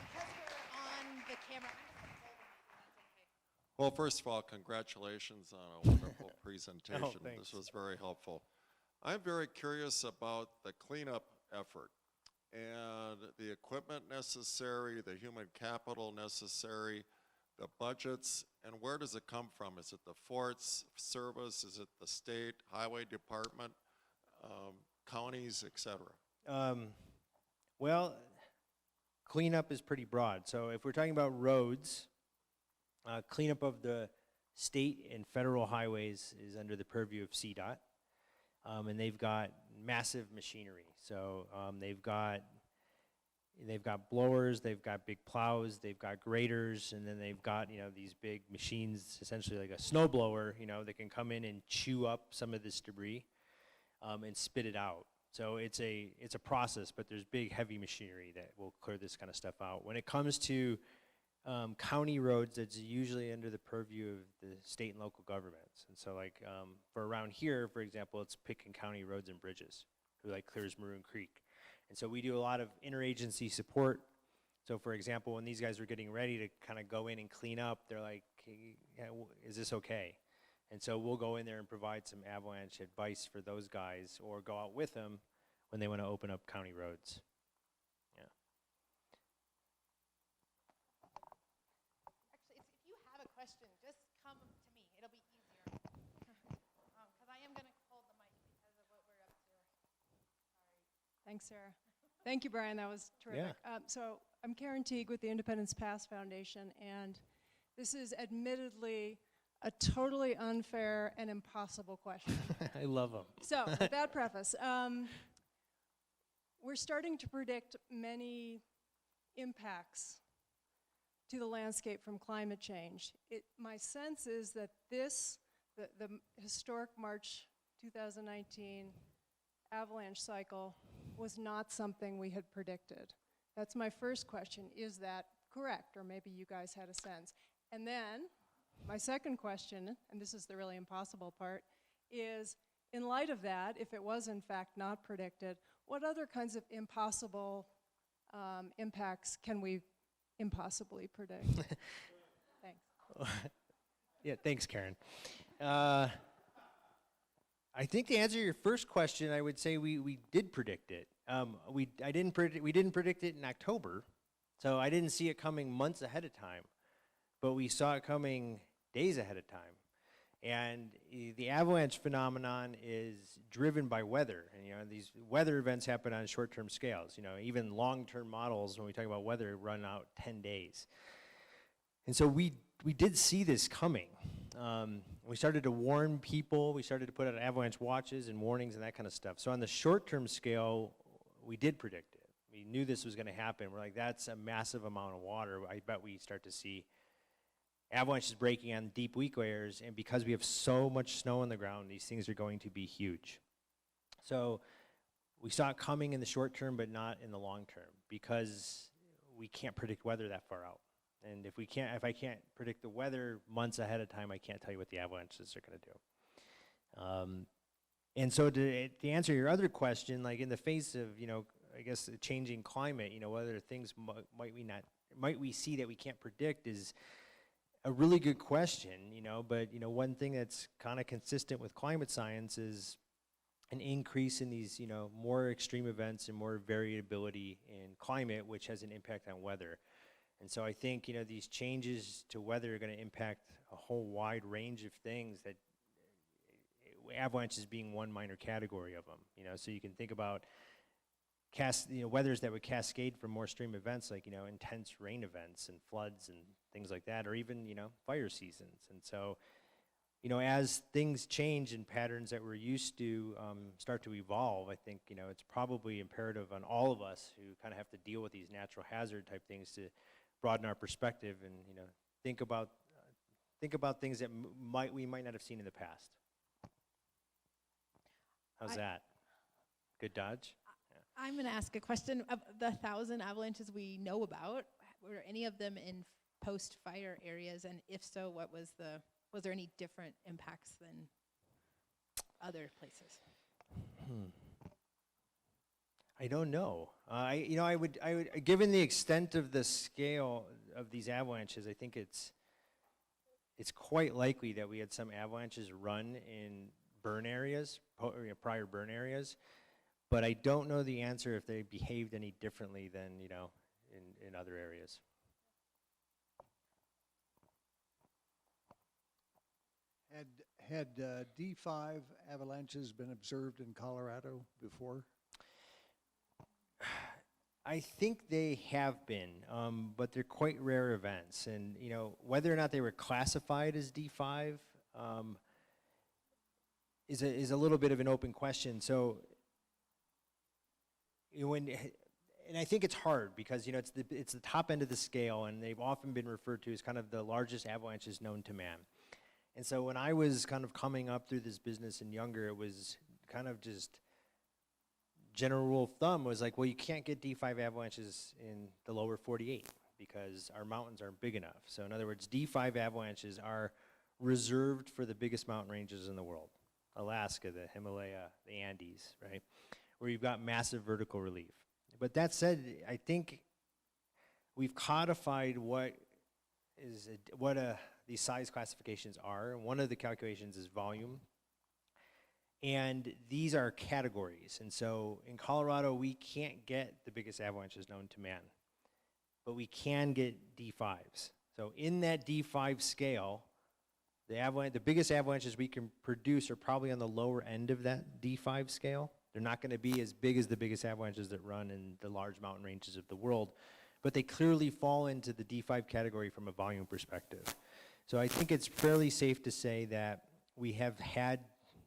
Because we're on the camera, I'm just gonna hold the mic, if that's okay. Well, first of all, congratulations on a wonderful presentation. thanks. This was very helpful. I'm very curious about the cleanup effort and the equipment necessary, the human capital necessary, the budgets, and where does it come from? Is it the Forest Service? Is it the state highway department, counties, et cetera? Well, cleanup is pretty broad. So if we're talking about roads, cleanup of the state and federal highways is under the purview of CDOT. And they've got massive machinery. So they've got blowers, they've got big plows, they've got graders, and then they've got, you know, these big machines, essentially like a snow blower, you know, that can come in and chew up some of this debris and spit it out. So it's a process, but there's big heavy machinery that will clear this kind of stuff out. When it comes to county roads, that's usually under the purview of the state and local governments. And so like for around here, for example, it's Pitkin County Roads and Bridges, who like clears Maroon Creek. And so we do a lot of interagency support. So for example, when these guys were getting ready to kind of go in and clean up, they're like, hey, is this okay? And so we'll go in there and provide some avalanche advice for those guys, or go out with them when they want to open up county roads. Actually, if you have a question, just come to me. It'll be easier. Because I am going to hold the mic because of what we're up to. Sorry. Thanks, Sarah. Thank you, Brian. That was terrific. So I'm Karen Teague with the Independence Past Foundation, and this is admittedly a totally unfair and impossible question. I love them. So, with that preface, we're starting to predict many impacts to the landscape from climate change. My sense is that the historic March 2019 avalanche cycle was not something we had predicted. That's my first question. Is that correct? Or maybe you guys had a sense. And then, my second question, and this is the really impossible part, is in light of that, if it was in fact not predicted, what other kinds of impossible impacts can we impossibly predict? Thanks. Yeah, thanks, Karen. I think to answer your first question, I would say we did predict it. We didn't predict it in October, so I didn't see it coming months ahead of time, but we saw it coming days ahead of time. And the avalanche phenomenon is driven by weather, and you know these weather events happen on short-term scales. You know, even long-term models, when we talk about weather, run out 10 days. And so we did see this coming. We started to warn people. We started to put out avalanche watches and warnings and that kind of stuff. So on the short-term scale, we did predict it. We knew this was going to happen. We're like, that's a massive amount of water. I bet we start to see avalanches breaking on deep weak layers, and because we have so much snow on the ground, these things are going to be huge. So we saw it coming in the short term, but not in the long term, because we can't predict weather that far out. And if I can't predict the weather months ahead of time, I can't tell you what the avalanches are going to do. And so to answer your other question, like in the face of, I guess a changing climate, whether things might we see that we can't predict is a really good question, but one thing that's kind of consistent with climate science is an increase in these, more extreme events and more variability in climate, which has an impact on weather. And so I think, these changes to weather are going to impact a whole wide range of things, that avalanches being one minor category of them. So you can think about weathers that would cascade from more extreme events, like, intense rain events and floods and things like that, or even, fire seasons. And so, as things change and patterns that we're used to start to evolve, I think, it's probably imperative on all of us who kind of have to deal with these natural hazard type things to broaden our perspective and, think about things that we might not have seen in the past. How's that? Good dodge? I'm going to ask a question. Of the 1,000 avalanches we know about, were any of them in post-fire areas? And if so, was there any different impacts than other places? I don't know. I would, given the extent of the scale of these avalanches, I think it's quite likely that we had some avalanches run in burn areas, prior burn areas, but I don't know the answer if they behaved any differently than, in other areas. Had D5 avalanches been observed in Colorado before? I think they have been, but they're quite rare events. And, whether or not they were classified as D5 is a little bit of an open question. So, and I think it's hard because, it's the top end of the scale, and they've often been referred to as kind of the largest avalanches known to man. And so when I was kind of coming up through this business and younger, it was kind of just general rule of thumb was like, well, you can't get D5 avalanches in the lower 48 because our mountains aren't big enough. So in other words, D5 avalanches are reserved for the biggest mountain ranges in the world. Alaska, the Himalaya, the Andes, right? Where you've got massive vertical relief. But that said, I think we've codified what these size classifications are. And one of the calculations is volume. And these are categories. And so in Colorado, we can't get the biggest avalanches known to man, but we can get D5s. So in that D5 scale, the biggest avalanches we can produce are probably on the lower end of that D5 scale. They're not going to be as big as the biggest avalanches that run in the large mountain ranges of the world, but they clearly fall into the D5 category from a volume perspective. So I think it's fairly safe to say that we have had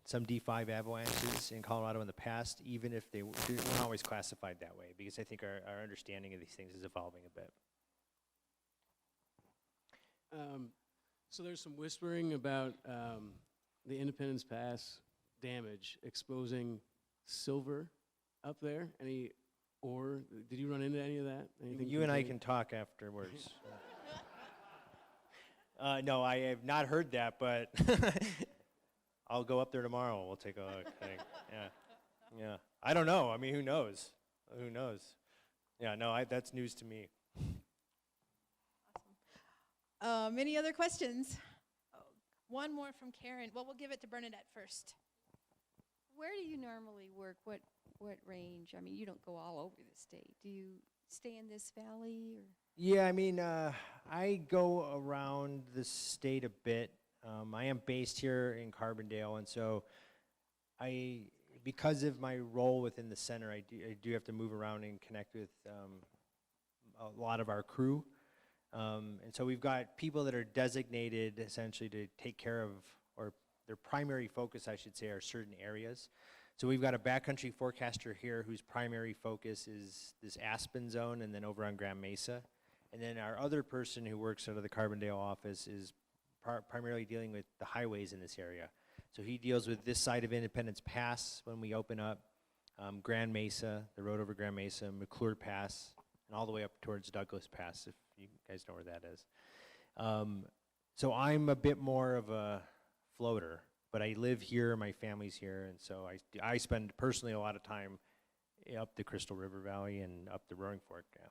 some D5 avalanches in Colorado in the past, even if they weren't always classified that way, because I think our understanding of these things is evolving a bit. So there's some whispering about the Independence Pass damage exposing silver up there. Any ore? Did you run into any of that? Anything You and I can talk afterwards. No, I have not heard that, but I'll go up there tomorrow. We'll take a look. Yeah. I don't know. I mean, who knows? Who knows? Yeah, no, that's news to me. Awesome. Any other questions? Oh, one more from Karen. Well, we'll give it to Bernadette first. Where do you normally work? What range? I mean, you don't go all over the state. Do you stay in this valley? Or? Yeah, I mean, I go around the state a bit. I am based here in Carbondale, and so because of my role within the center, I do have to move around and connect with a lot of our crew. And so we've got people that are designated essentially to take care of, or their primary focus, I should say, are certain areas. So we've got a backcountry forecaster here whose primary focus is this Aspen zone and then over on Grand Mesa. And then our other person who works out of the Carbondale office is primarily dealing with the highways in this area. So he deals with this side of Independence Pass when we open up, Grand Mesa, the road over Grand Mesa, McClure Pass, and all the way up towards Douglas Pass, if you guys know where that is. So I'm a bit more of a floater, but I live here, my family's here, and so I spend personally a lot of time up the Crystal River Valley and up the Roaring Fork. Yeah.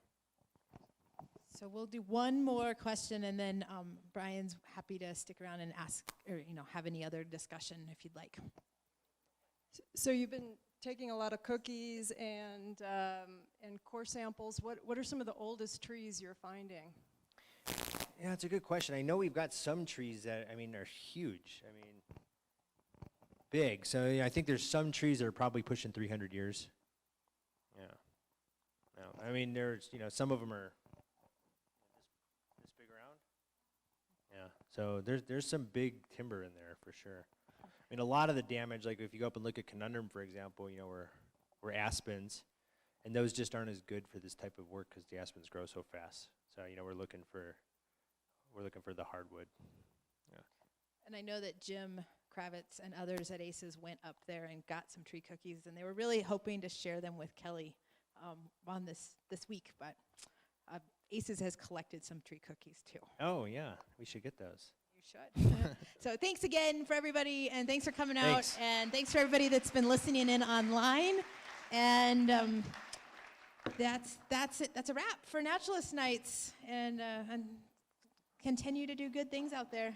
So we'll do one more question, and then Brian's happy to stick around and ask, or have any other discussion if you'd like. So you've been taking a lot of cookies and core samples. What are some of the oldest trees you're finding? Yeah, it's a good question. I know we've got some trees that, are huge. Big. So I think there's some trees that are probably pushing 300 years. Yeah. No, there's, some of them are this big around. Yeah. So there's some big timber in there for sure. A lot of the damage, like if you go up and look at Conundrum, for example, we're aspens, and those just aren't as good for this type of work because the aspens grow so fast. So we're looking for the hardwood. Yeah. And I know that Jim Kravitz and others at ACES went up there and got some tree cookies, and they were really hoping to share them with Kelly on this week, but ACES has collected some tree cookies too. Oh yeah, we should get those. You should. So thanks again for everybody, and thanks for coming out, and thanks for everybody that's been listening in online. And that's it. That's a wrap for Naturalist Nights, and continue to do good things out there.